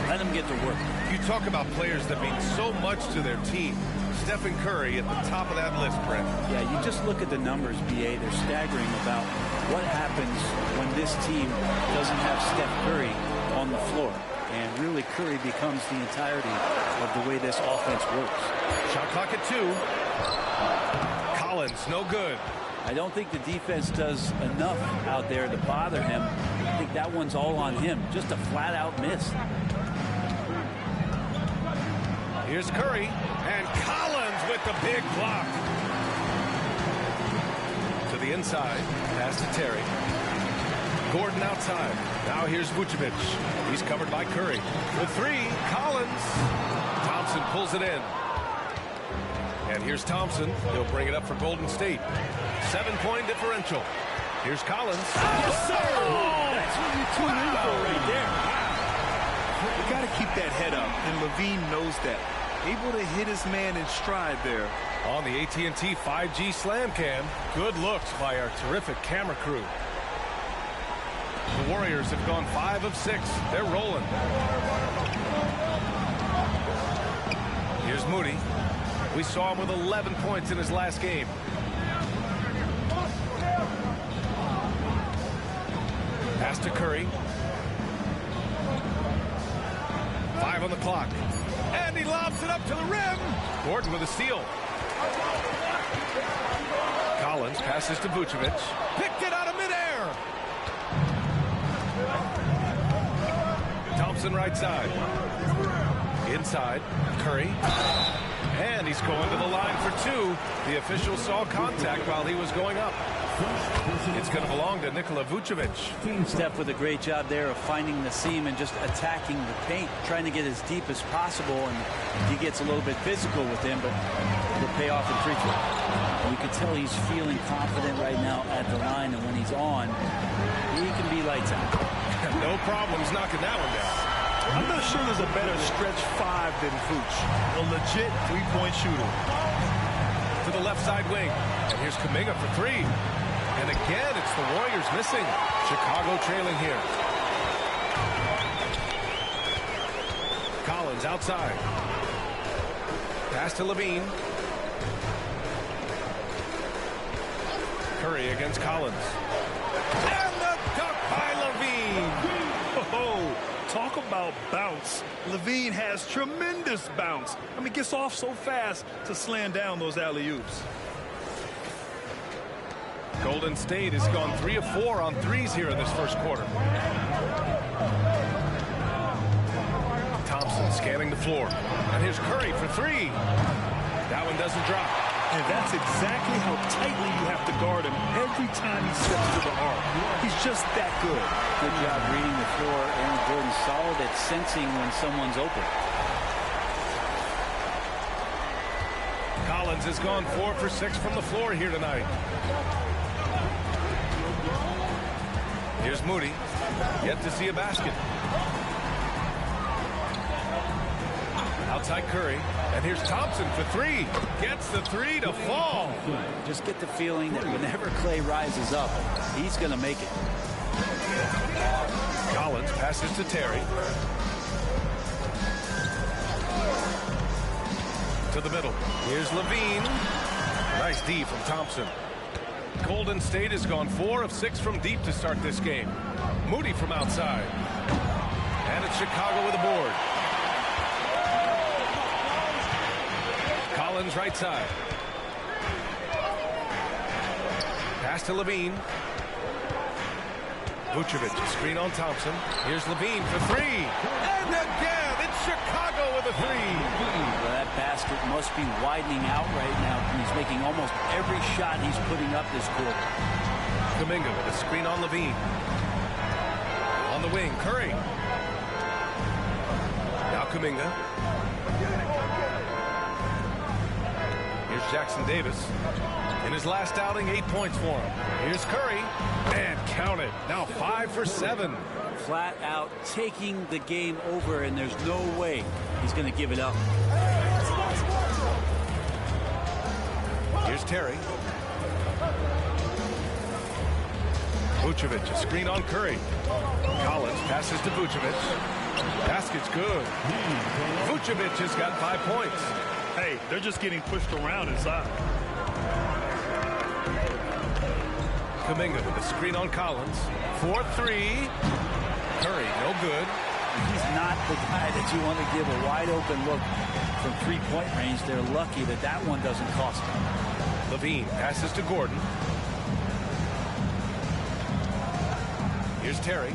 Let him get to work. You talk about players that mean so much to their team. Stephen Curry at the top of that list, Brent. Yeah, you just look at the numbers, BA. They're staggering about what happens when this team doesn't have Steph Curry on the floor. And really, Curry becomes the entirety of the way this offense works. Shot clock at 2. Collins, no good. I don't think the defense does enough out there to bother him. I think that one's all on him. Just a flat-out miss. Here's Curry, and Collins with the big block. To the inside, pass to Terry. Gordon outside. Now here's Vucevic. He's covered by Curry. The 3, Collins. Thompson pulls it in. And here's Thompson. He'll bring it up for Golden State. 7-point differential. Here's Collins. Yes, sir! Oh, that's what you tune in for right there. You got to keep that head up, and Levine knows that. Able to hit his man in stride there. On the AT&T 5G Slam Cam, good looks by our terrific camera crew. The Warriors have gone 5 of 6. They're rolling. Here's Moody. We saw him with 11 points in his last game. Pass to Curry. 5 on the clock. And he lobs it up to the rim. Gordon with a steal. Collins passes to Vucevic. Picked it out of midair. Thompson right side. Inside. Curry. And he's going to the line for 2. The official saw contact while he was going up. It's going to belong to Nikola Vucevic. Steph with a great job there of finding the seam and just attacking the paint, trying to get as deep as possible, and he gets a little bit physical with him, but it'll pay off in free throw. You can tell he's feeling confident right now at the line, and when he's on, he can be lights out. No problems knocking that one down. I'm not sure there's a better stretch 5 than Vooch. A legit three-point shooter. To the left side wing. And here's Kuminga for 3. And again, it's the Warriors missing. Chicago trailing here. Collins outside. Pass to Levine. Curry against Collins. And the dunk by Levine. Oh, talk about bounce. Levine has tremendous bounce. I mean, gets off so fast to slam down those alley-oops. Golden State has gone 3 of 4 on threes here in this first quarter. Thompson scanning the floor. And here's Curry for 3. That one doesn't drop. And that's exactly how tightly you have to guard him every time he steps to the arc. He's just that good. Good job reading the floor. Aaron Gordon solid at sensing when someone's open. Collins has gone 4 for 6 from the floor here tonight. Here's Moody. Yet to see a basket. Outside Curry. And here's Thompson for 3. Gets the 3 to fall. Just get the feeling that whenever Klay rises up, he's going to make it. Collins passes to Terry. To the middle. Here's Levine. Nice D from Thompson. Golden State has gone 4 of 6 from deep to start this game. Moody from outside. And it's Chicago with a board. Collins right side. Pass to Levine. Vucevic, screen on Thompson. Here's Levine for 3. And again, it's Chicago with a three. Well, that basket must be widening out right now. He's making almost every shot he's putting up this quarter. Kuminga with a screen on Levine. On the wing, Curry. Now Kuminga. Here's Jackson Davis. In his last outing, 8 points for him. Here's Curry. And count it. Now 5 for 7. Flat out taking the game over, and there's no way he's going to give it up. Here's Terry. Vucevic, a screen on Curry. Collins passes to Vucevic. Basket's good. Vucevic has got 5 points. Hey, they're just getting pushed around inside. Kuminga with a screen on Collins. 4-3. Curry, no good. He's not the guy that you want to give a wide open look from three-point range. They're lucky that that one doesn't cost them. Levine passes to Gordon. Here's Terry.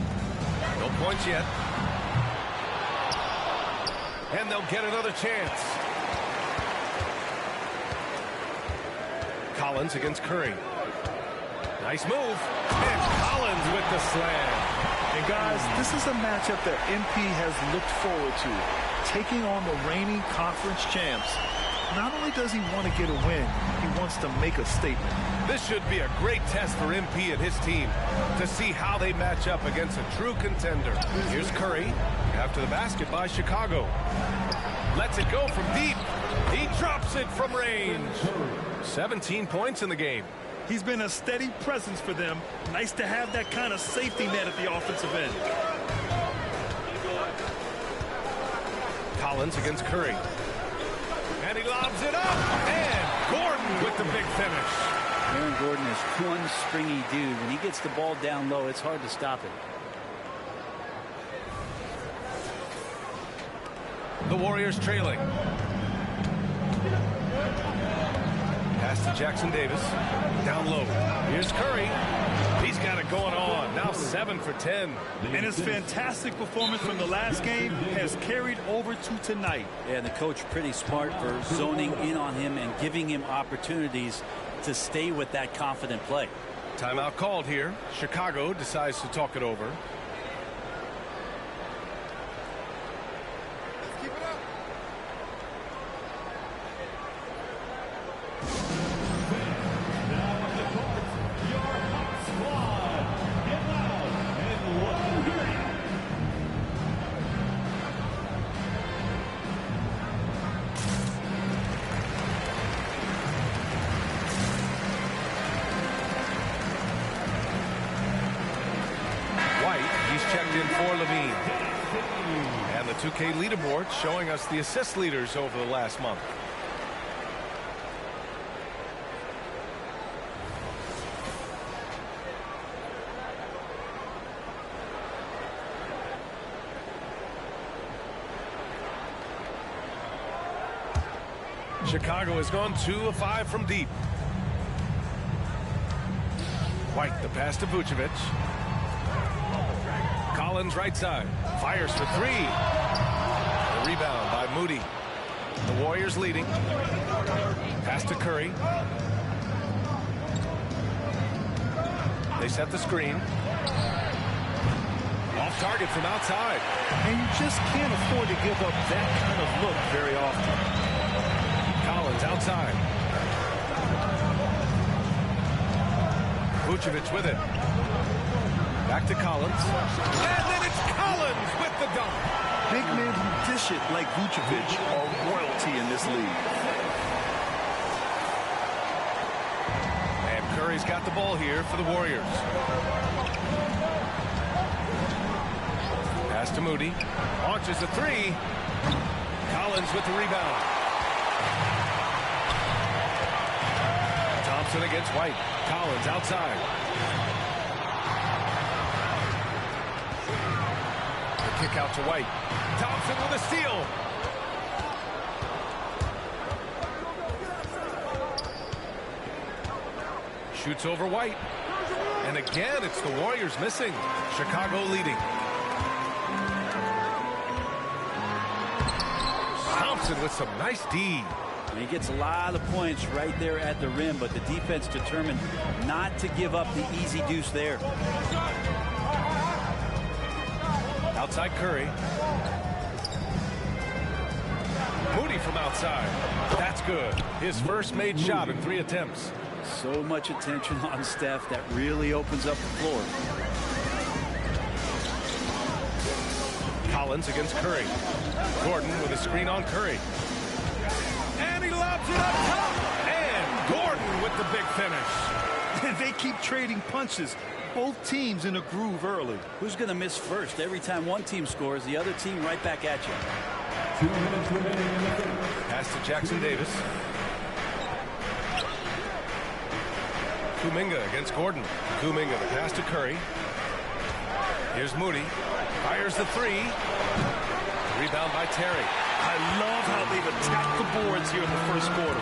No points yet. And they'll get another chance. Collins against Curry. Nice move. And Collins with the slam. And guys, this is a matchup that MP has looked forward to. Taking on the reigning conference champs. Not only does he want to get a win, he wants to make a statement. This should be a great test for MP and his team to see how they match up against a true contender. Here's Curry after the basket by Chicago. Lets it go from deep. He drops it from range. 17 points in the game. He's been a steady presence for them. Nice to have that kind of safety net at the offensive end. Collins against Curry. And he lobs it up. And Gordon with the big finish. Aaron Gordon is one stringy dude. When he gets the ball down low, it's hard to stop it. The Warriors trailing. Pass to Jackson Davis. Down low. Here's Curry. He's got it going on. Now 7 for 10. And his fantastic performance from the last game has carried over to tonight. Yeah, and the coach pretty smart for zoning in on him and giving him opportunities to stay with that confident play. Timeout called here. Chicago decides to talk it over. And the 2K leaderboard showing us the assist leaders over the last month. Chicago has gone 2 of 5 from deep. White, the pass to Vucevic. Collins right side. Fires for 3. The rebound by Moody. The Warriors leading. Pass to Curry. They set the screen. Off target from outside. And you just can't afford to give up that kind of look very often. Collins outside. Vucevic with it. Back to Collins. And then it's Collins with the dunk. Big men who dish it like Vucevic are royalty in this league. And Curry's got the ball here for the Warriors. Pass to Moody. Launches a 3. Collins with the rebound. Thompson against White. Collins outside. Kick out to White. Thompson with a steal. Shoots over White. And again, it's the Warriors missing. Chicago leading. Thompson with some nice D. And he gets a lot of points right there at the rim, but the defense determined not to give up the easy deuce there. Outside Curry. Moody from outside. That's good. His first made shot in 3 attempts. So much attention on Steph. That really opens up the floor. Collins against Curry. Gordon with a screen on Curry. And he lobs it up top. And Gordon with the big finish. They keep trading punches. Both teams in a groove early. Who's going to miss first? Every time one team scores, the other team right back at you. 2 minutes remaining in the first. Pass to Jackson Davis. Kuminga against Gordon. Kuminga, the pass to Curry. Here's Moody. Fires the 3. Rebound by Terry. I love how they've attacked the boards here in the first quarter.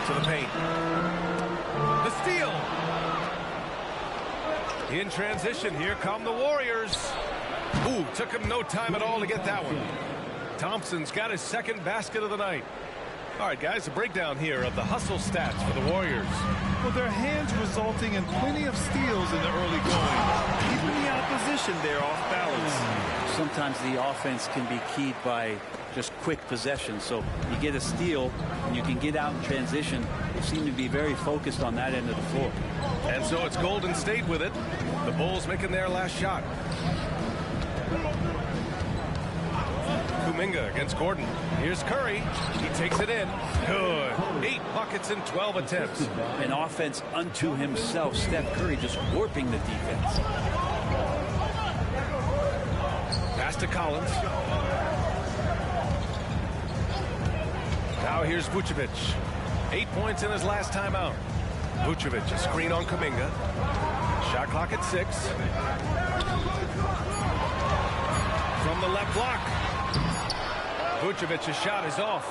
To the paint. The steal. In transition, here come the Warriors. Ooh, took him no time at all to get that one. Thompson's got his second basket of the night. All right, guys, a breakdown here of the hustle stats for the Warriors. Well, their hands resulting in plenty of steals in the early going, keeping the opposition there off balance. Sometimes the offense can be keyed by just quick possession. So you get a steal and you can get out in transition. They seem to be very focused on that end of the floor. And so it's Golden State with it. The Bulls making their last shot. Kuminga against Gordon. Here's Curry. He takes it in. Good. 8 buckets in 12 attempts. An offense unto himself. Steph Curry just warping the defense. Pass to Collins. Now here's Vucevic. 8 points in his last timeout. Vucevic, a screen on Kuminga. Shot clock at 6. From the left block. Vucevic's shot is off.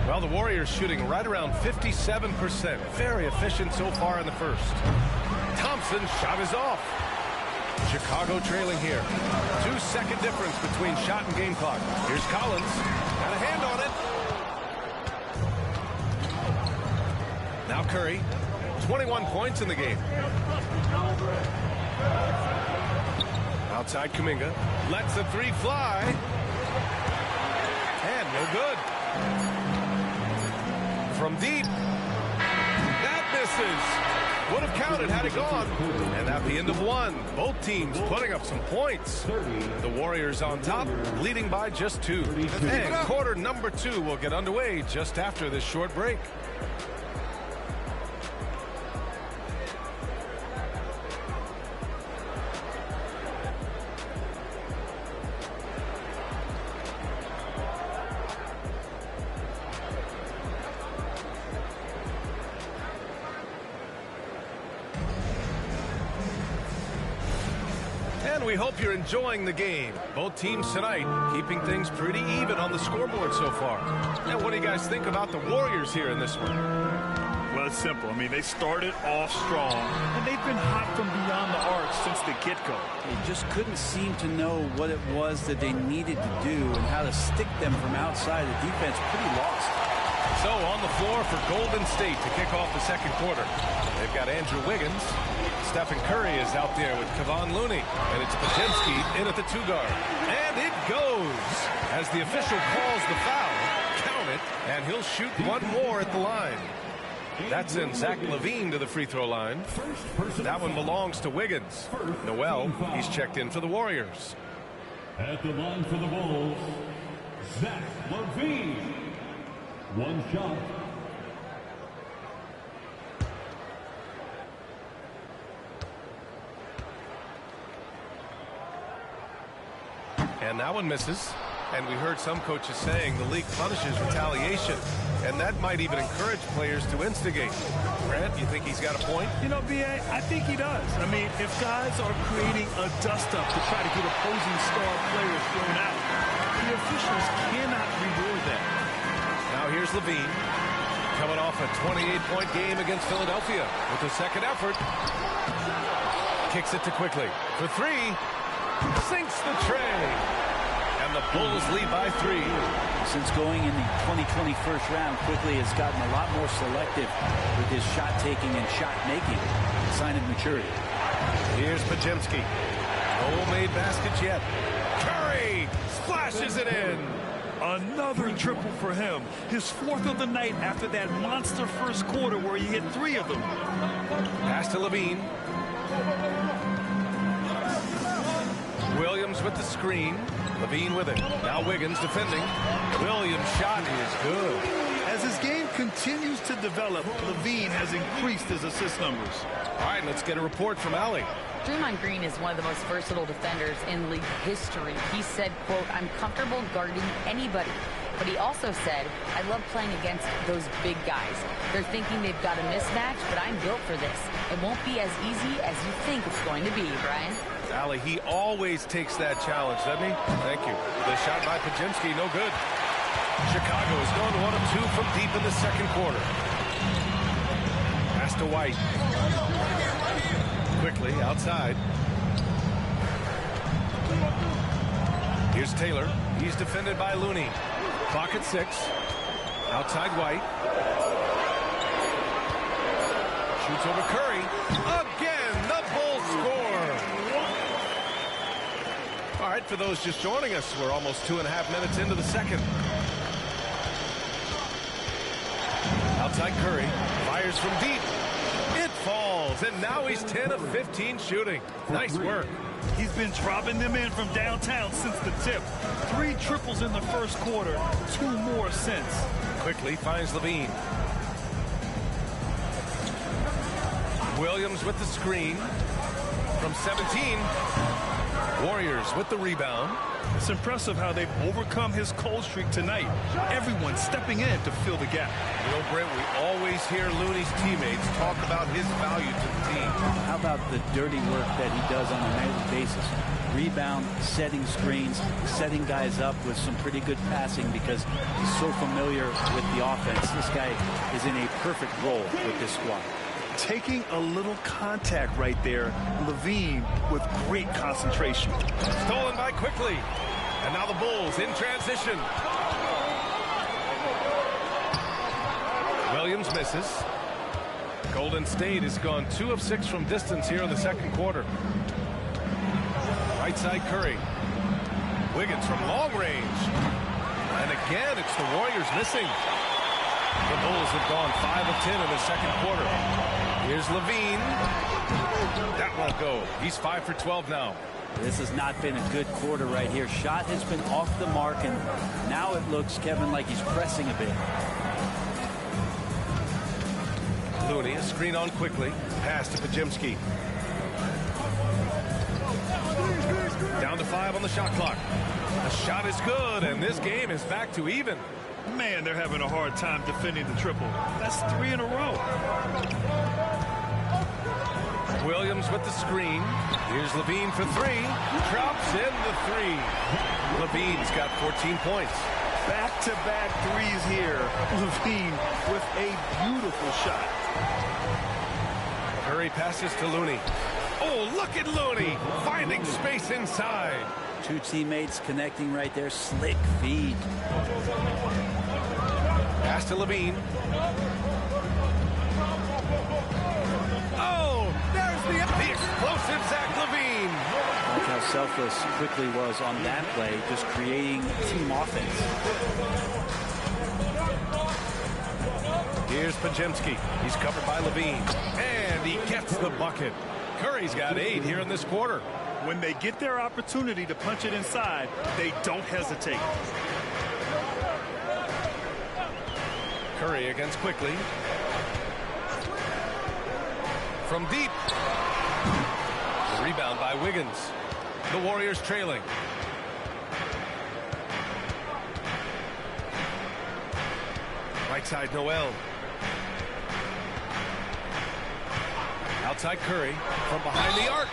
Well, the Warriors shooting right around 57%. Very efficient so far in the first. Thompson's shot is off. Chicago trailing here. 2-second difference between shot and game clock. Here's Collins. Got a hand on it. Now Curry. 21 points in the game. Outside Kuminga. Lets the 3 fly. And no good. From deep. That misses. Would have counted had it gone. And at the end of 1, both teams putting up some points. The Warriors on top, leading by just 2. And quarter number 2 will get underway just after this short break. We hope you're enjoying the game. Both teams tonight keeping things pretty even on the scoreboard so far. Now, what do you guys think about the Warriors here in this one? Well, it's simple. I mean, they started off strong, and they've been hot from beyond the arc since the get-go. They just couldn't seem to know what it was that they needed to do and how to stick them from outside. The defense pretty lost. So on the floor for Golden State to kick off the second quarter. They've got Andrew Wiggins. Stephen Curry is out there with Kevon Looney. And it's Podziemski in at the 2 guard. And it goes as the official calls the foul. Count it. And he'll shoot 1 more at the line. That sends Zach LaVine to the free throw line. That one belongs to Wiggins. Noel, he's checked in for the Warriors. At the line for the Bulls, Zach LaVine. 1 shot. And that one misses. And we heard some coaches saying the league punishes retaliation. And that might even encourage players to instigate. Grant, you think he's got a point? You know, B.A., I think he does. I mean, if guys are creating a dust-up to try to get opposing star players thrown out, the officials cannot reward that. Now here's LaVine. Coming off a 28-point game against Philadelphia with a second effort. Kicks it to Quickly. For 3. Sinks the tray. And the Bulls lead by 3. Since going in the 2020 first round, Quickly has gotten a lot more selective with his shot taking and shot making. A sign of maturity. Here's Podziemski. No made baskets yet. Curry splashes it in. Another triple for him. His 4th of the night after that monster first quarter where he hit 3 of them. Pass to Levine. Williams with the screen. Levine with it. Now Wiggins defending. Williams' shot is good. As his game continues to develop, Levine has increased his assist numbers. All right, let's get a report from Allie. Draymond Green is one of the most versatile defenders in league history. He said, quote, "I'm comfortable guarding anybody." But he also said, "I love playing against those big guys. They're thinking they've got a mismatch, but I'm built for this. It won't be as easy as you think it's going to be," Brian. Allie, he always takes that challenge, doesn't he? Thank you. The shot by Podziemski, no good. Chicago is going 1 of 2 from deep in the second quarter. Pass to White. Quickly outside. Here's Taylor. He's defended by Looney. Clock at 6. Outside White. Shoots over Curry. Again, the Bulls score. All right, for those just joining us, we're almost 2.5 minutes into the second. Outside Curry. Fires from deep. It falls, and now he's 10 of 15 shooting. Nice work. He's been dropping them in from downtown since the tip. 3 triples in the first quarter, 2 more since. Quickly finds Levine. Williams with the screen from 17. Warriors with the rebound. It's impressive how they've overcome his cold streak tonight. Everyone stepping in to fill the gap. You know, Brent, we always hear Looney's teammates talk about his value to the team. How about the dirty work that he does on a nightly basis? Rebound, setting screens, setting guys up with some pretty good passing because he's so familiar with the offense. This guy is in a perfect role with this squad. Taking a little contact right there. Levine with great concentration. Stolen by Quickly. And now the Bulls in transition. Williams misses. Golden State has gone 2 of 6 from distance here in the second quarter. Right side Curry. Wiggins from long range. And again, it's the Warriors missing. The Bulls have gone 5 of 10 in the second quarter. Here's Levine. That won't go. He's 5 for 12 now. This has not been a good quarter right here. Shot has been off the mark, and now it looks, Kevin, like he's pressing a bit. Looney, a screen on Quickly. Pass to Podziemski. Down to 5 on the shot clock. The shot is good, and this game is back to even. Man, they're having a hard time defending the triple. That's 3 in a row. Williams with the screen. Here's Levine for 3. Drops in the 3. Levine's got 14 points. Back-to-back threes here. Levine with a beautiful shot. Curry passes to Looney. Oh, look at Looney finding space inside. 2 teammates connecting right there. Slick feed. Pass to Levine. Oh, there's the explosive Zach Levine. Look how selfless Quickly was on that play, just creating team offense. Here's Podziemski. He's covered by Levine. And he gets the bucket. Curry's got 8 here in this quarter. When they get their opportunity to punch it inside, they don't hesitate. Curry against Quickly. From deep. The rebound by Wiggins. The Warriors trailing. Right side Noel. Outside Curry from behind the arc.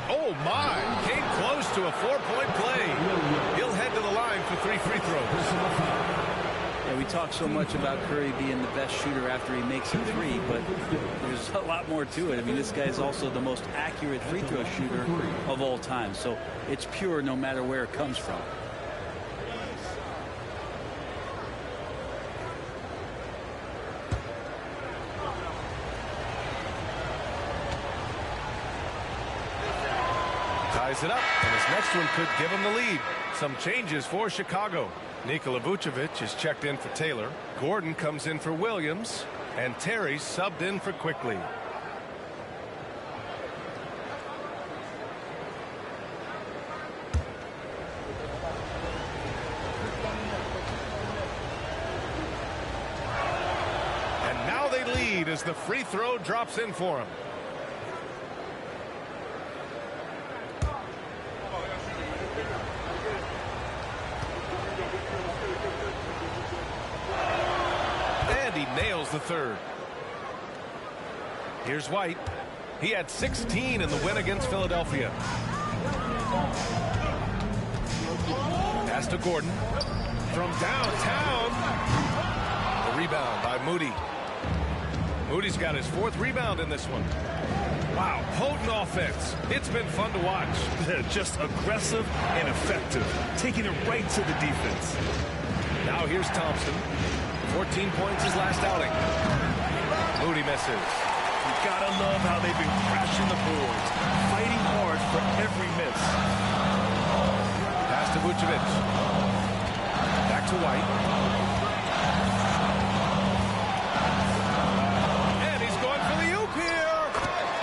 Oh my, came close to a 4-point play. He'll head to the line for 3 free throws. Yeah, we talk so much about Curry being the best shooter after he makes a 3, but there's a lot more to it. I mean, this guy is also the most accurate free throw shooter of all time, so it's pure no matter where it comes from. ties it up, and his next one could give him the lead. Some changes for Chicago. Nikola Vucevic is checked in for Taylor. Gordon comes in for Williams, and Terry subbed in for Quickly. And now they lead as the free throw drops in for him. Nails the third. Here's White. He had 16 in the win against Philadelphia. Pass to Gordon. From downtown. The rebound by Moody. Moody's got his 4th rebound in this one. Wow, potent offense. It's been fun to watch. Just aggressive and effective. Taking it right to the defense. Now here's Thompson. 14 points his last outing. Moody misses. You gotta love how they've been crashing the boards, fighting hard for every miss. Pass to Vucevic. Back to White. And he's going for the oop here.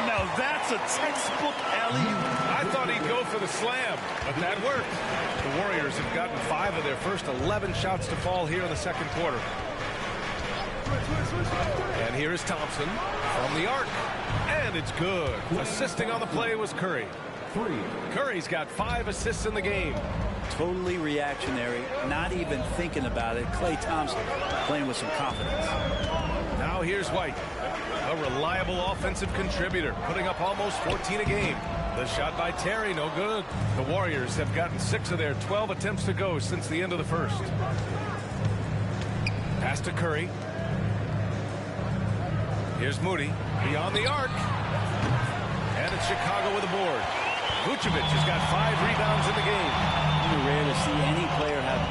Now that's a textbook alley-oop. I thought he'd go for the slam, but that worked. The Warriors have gotten 5 of their first 11 shots to fall here in the second quarter. And here is Thompson from the arc. And it's good. Assisting on the play was Curry. Curry's got 5 assists in the game. Totally reactionary, not even thinking about it. Klay Thompson playing with some confidence. Now here's White, a reliable offensive contributor, putting up almost 14 a game. The shot by Terry, no good. The Warriors have gotten 6 of their 12 attempts to go since the end of the first. Pass to Curry. Here's Moody beyond the arc. And it's Chicago with a board. Vucevic has got 5 rebounds in the game. It's rare to see any player have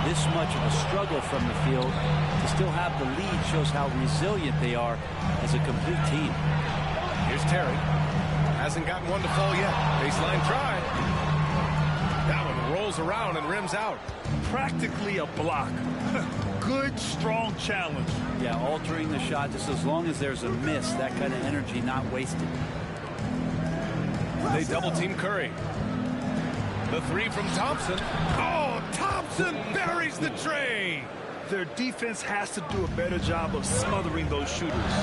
this much of a struggle from the field. To still have the lead shows how resilient they are as a complete team. Here's Terry. Hasn't gotten one to fall yet. Baseline try. That one rolls around and rims out. Practically a block. Good, strong challenge. Yeah, altering the shot just as long as there's a miss. That kind of energy not wasted. They double-team Curry. The 3 from Thompson. Oh, Thompson buries the tray. Their defense has to do a better job of smothering those shooters.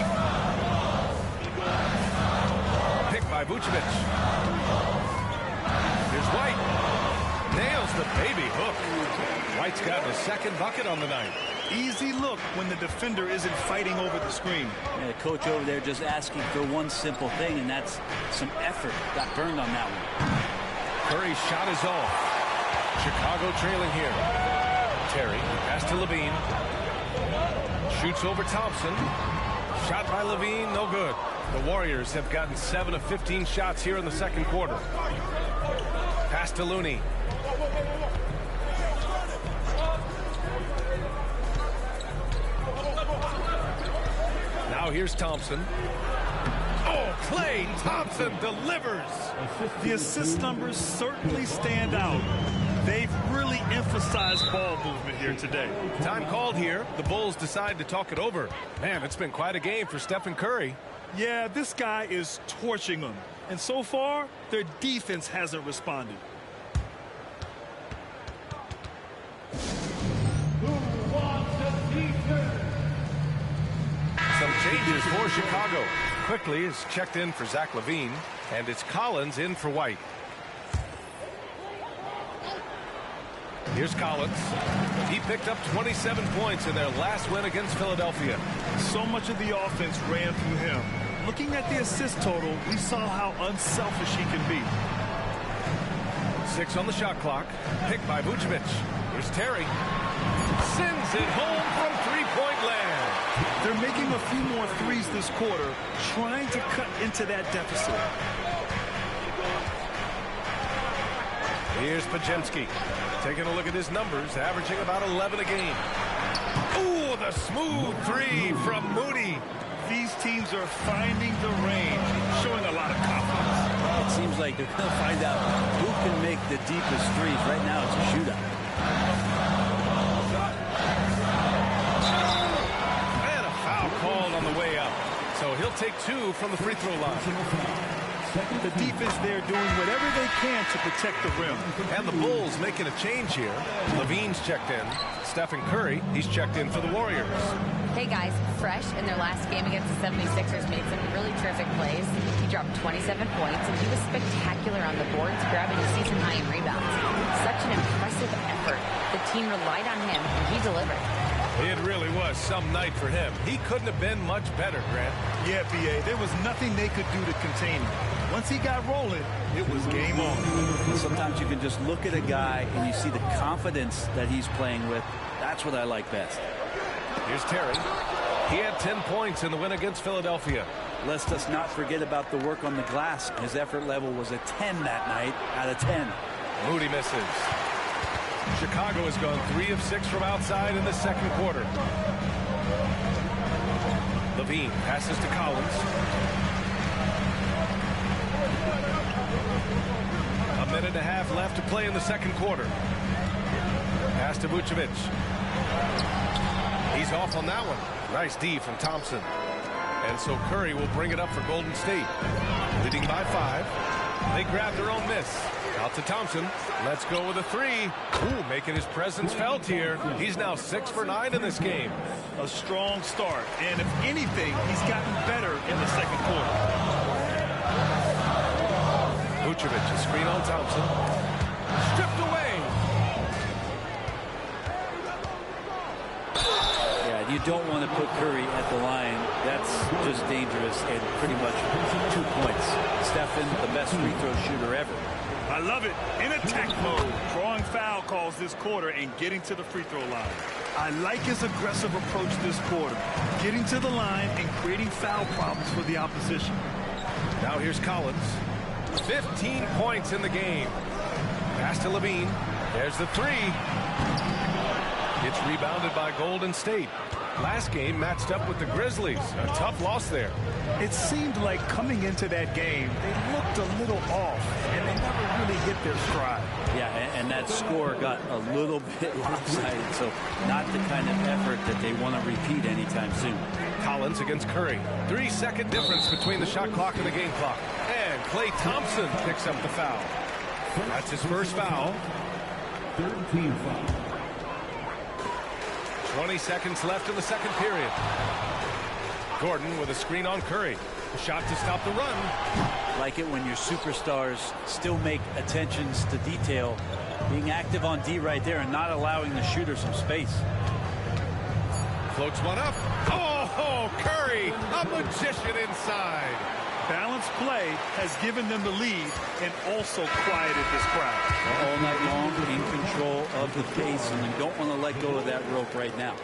Picked by Vucevic. Here's White. Nails the baby hook. White's gotten a 2nd bucket on the night. Easy look when the defender isn't fighting over the screen. Yeah, the coach over there just asking for one simple thing, and that's some effort. Got burned on that one. Curry's shot is off. Chicago trailing here. Terry, pass to Levine. Shoots over Thompson. Shot by Levine, no good. The Warriors have gotten 7 of 15 shots here in the second quarter. Pass to Looney. Now here's Thompson. Oh, Klay Thompson delivers. The assist numbers certainly stand out. They've really emphasized ball movement here today. Time called here. The Bulls decide to talk it over. Man, it's been quite a game for Stephen Curry. Yeah, this guy is torching them. And so far, their defense hasn't responded. Some changes for Chicago. Quickly is checked in for Zach LaVine, and it's Collins in for White. Here's Collins. He picked up 27 points in their last win against Philadelphia. So much of the offense ran through him. Looking at the assist total, we saw how unselfish he can be. 6 on the shot clock. Picked by Vucevic. Here's Terry. Sends it home from three-point land. They're making a few more threes this quarter, trying to cut into that deficit. Here's Podziemski. Taking a look at his numbers, averaging about 11 a game. Ooh, the smooth 3 from Moody. These teams are finding the range, showing a lot of confidence. It seems like they're going to find out who can make the deepest threes. Right now, it's a shootout. And a foul called on the way up. So he'll take 2 from the free throw line. The defense there doing whatever they can to protect the rim. And the Bulls making a change here. Levine's checked in. Stephen Curry, he's checked in for the Warriors. Hey guys, fresh in their last game against the 76ers made some really terrific plays. He dropped 27 points and he was spectacular on the boards, grabbing a season high in rebounds. Such an impressive effort. The team relied on him and he delivered. It really was some night for him. He couldn't have been much better, Grant. Yeah, B.A. There was nothing they could do to contain him. Once he got rolling, it was game on. Sometimes you can just look at a guy and you see the confidence that he's playing with. That's what I like best. Here's Terry. He had 10 points in the win against Philadelphia. Let's us not forget about the work on the glass. His effort level was a 10 that night out of 10. Moody misses. Chicago has gone 3 of 6 from outside in the second quarter. Levine passes to Collins. A minute and a half left to play in the second quarter. Pass to Vucevic. He's off on that one. Nice D from Thompson. And so Curry will bring it up for Golden State. Leading by 5. They grab their own miss. Out to Thompson. Let's go with a 3. Ooh, making his presence felt here. He's now 6 for 9 in this game. A strong start. And if anything, he's gotten better in the second quarter. Vucevic, a screen on Thompson. Stripped away. Yeah, you don't want to put Curry at the line. That's just dangerous and pretty much 2 points. Stephen, the best free throw shooter ever. I love it. In attack mode, drawing foul calls this quarter and getting to the free throw line. I like his aggressive approach this quarter, getting to the line and creating foul problems for the opposition. Now here's Collins. 15 points in the game. Pass to Levine. There's the 3. It's rebounded by Golden State. Last game matched up with the Grizzlies. A tough loss there. It seemed like coming into that game, they looked a little off, and they never really hit their stride. Yeah, and that score got a little bit lopsided, so not the kind of effort that they want to repeat anytime soon. Collins against Curry. 3-second difference between the shot clock and the game clock. And Klay Thompson picks up the foul. That's his first foul. 13 foul. 20 seconds left in the second period. Gordon with a screen on Curry. A shot to stop the run. Like it when your superstars still make attentions to detail. Being active on D right there and not allowing the shooter some space. Floats one up. Oh, Curry, a magician inside. Balanced play has given them the lead and also quieted this crowd. All night long, in control of the pace, and you don't want to let go of that rope right now.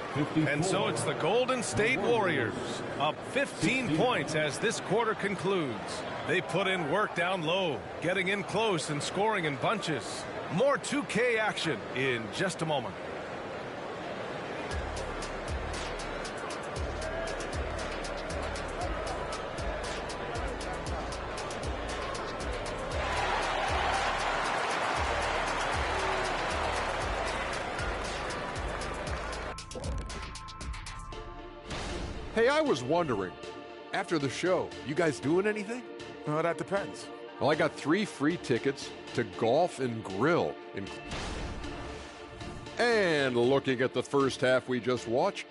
And so it's the Golden State Warriors up 15 points as this quarter concludes. They put in work down low, getting in close and scoring in bunches. More 2K action in just a moment. Hey, I was wondering, after the show, you guys doing anything? Well, that depends. Well, I got 3 free tickets to Golf and Grill. And looking at the first half we just watched,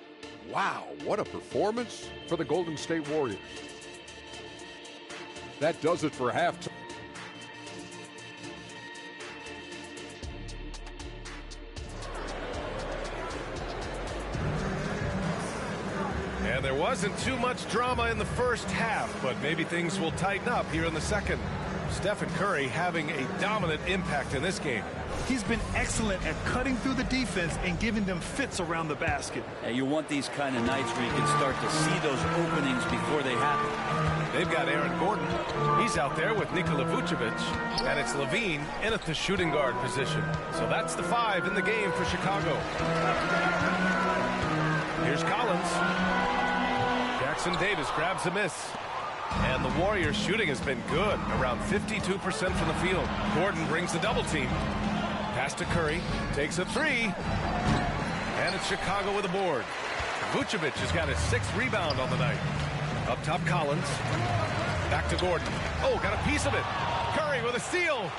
wow, what a performance for the Golden State Warriors. That does it for halftime. And there wasn't too much drama in the first half, but maybe things will tighten up here in the second. Stephen Curry having a dominant impact in this game. He's been excellent at cutting through the defense and giving them fits around the basket. And you want these kind of nights where you can start to see those openings before they happen. They've got Aaron Gordon. He's out there with Nikola Vucevic. And it's Levine in at the shooting guard position. So that's the 5 in the game for Chicago. Here's Collins. Jackson Davis grabs a miss. And the Warriors' shooting has been good, around 52% from the field. Gordon brings the double team. Pass to Curry, takes a three. And it's Chicago with a board. Vucevic has got his 6th rebound on the night. Up top, Collins. Back to Gordon. Oh, got a piece of it. Curry with a steal.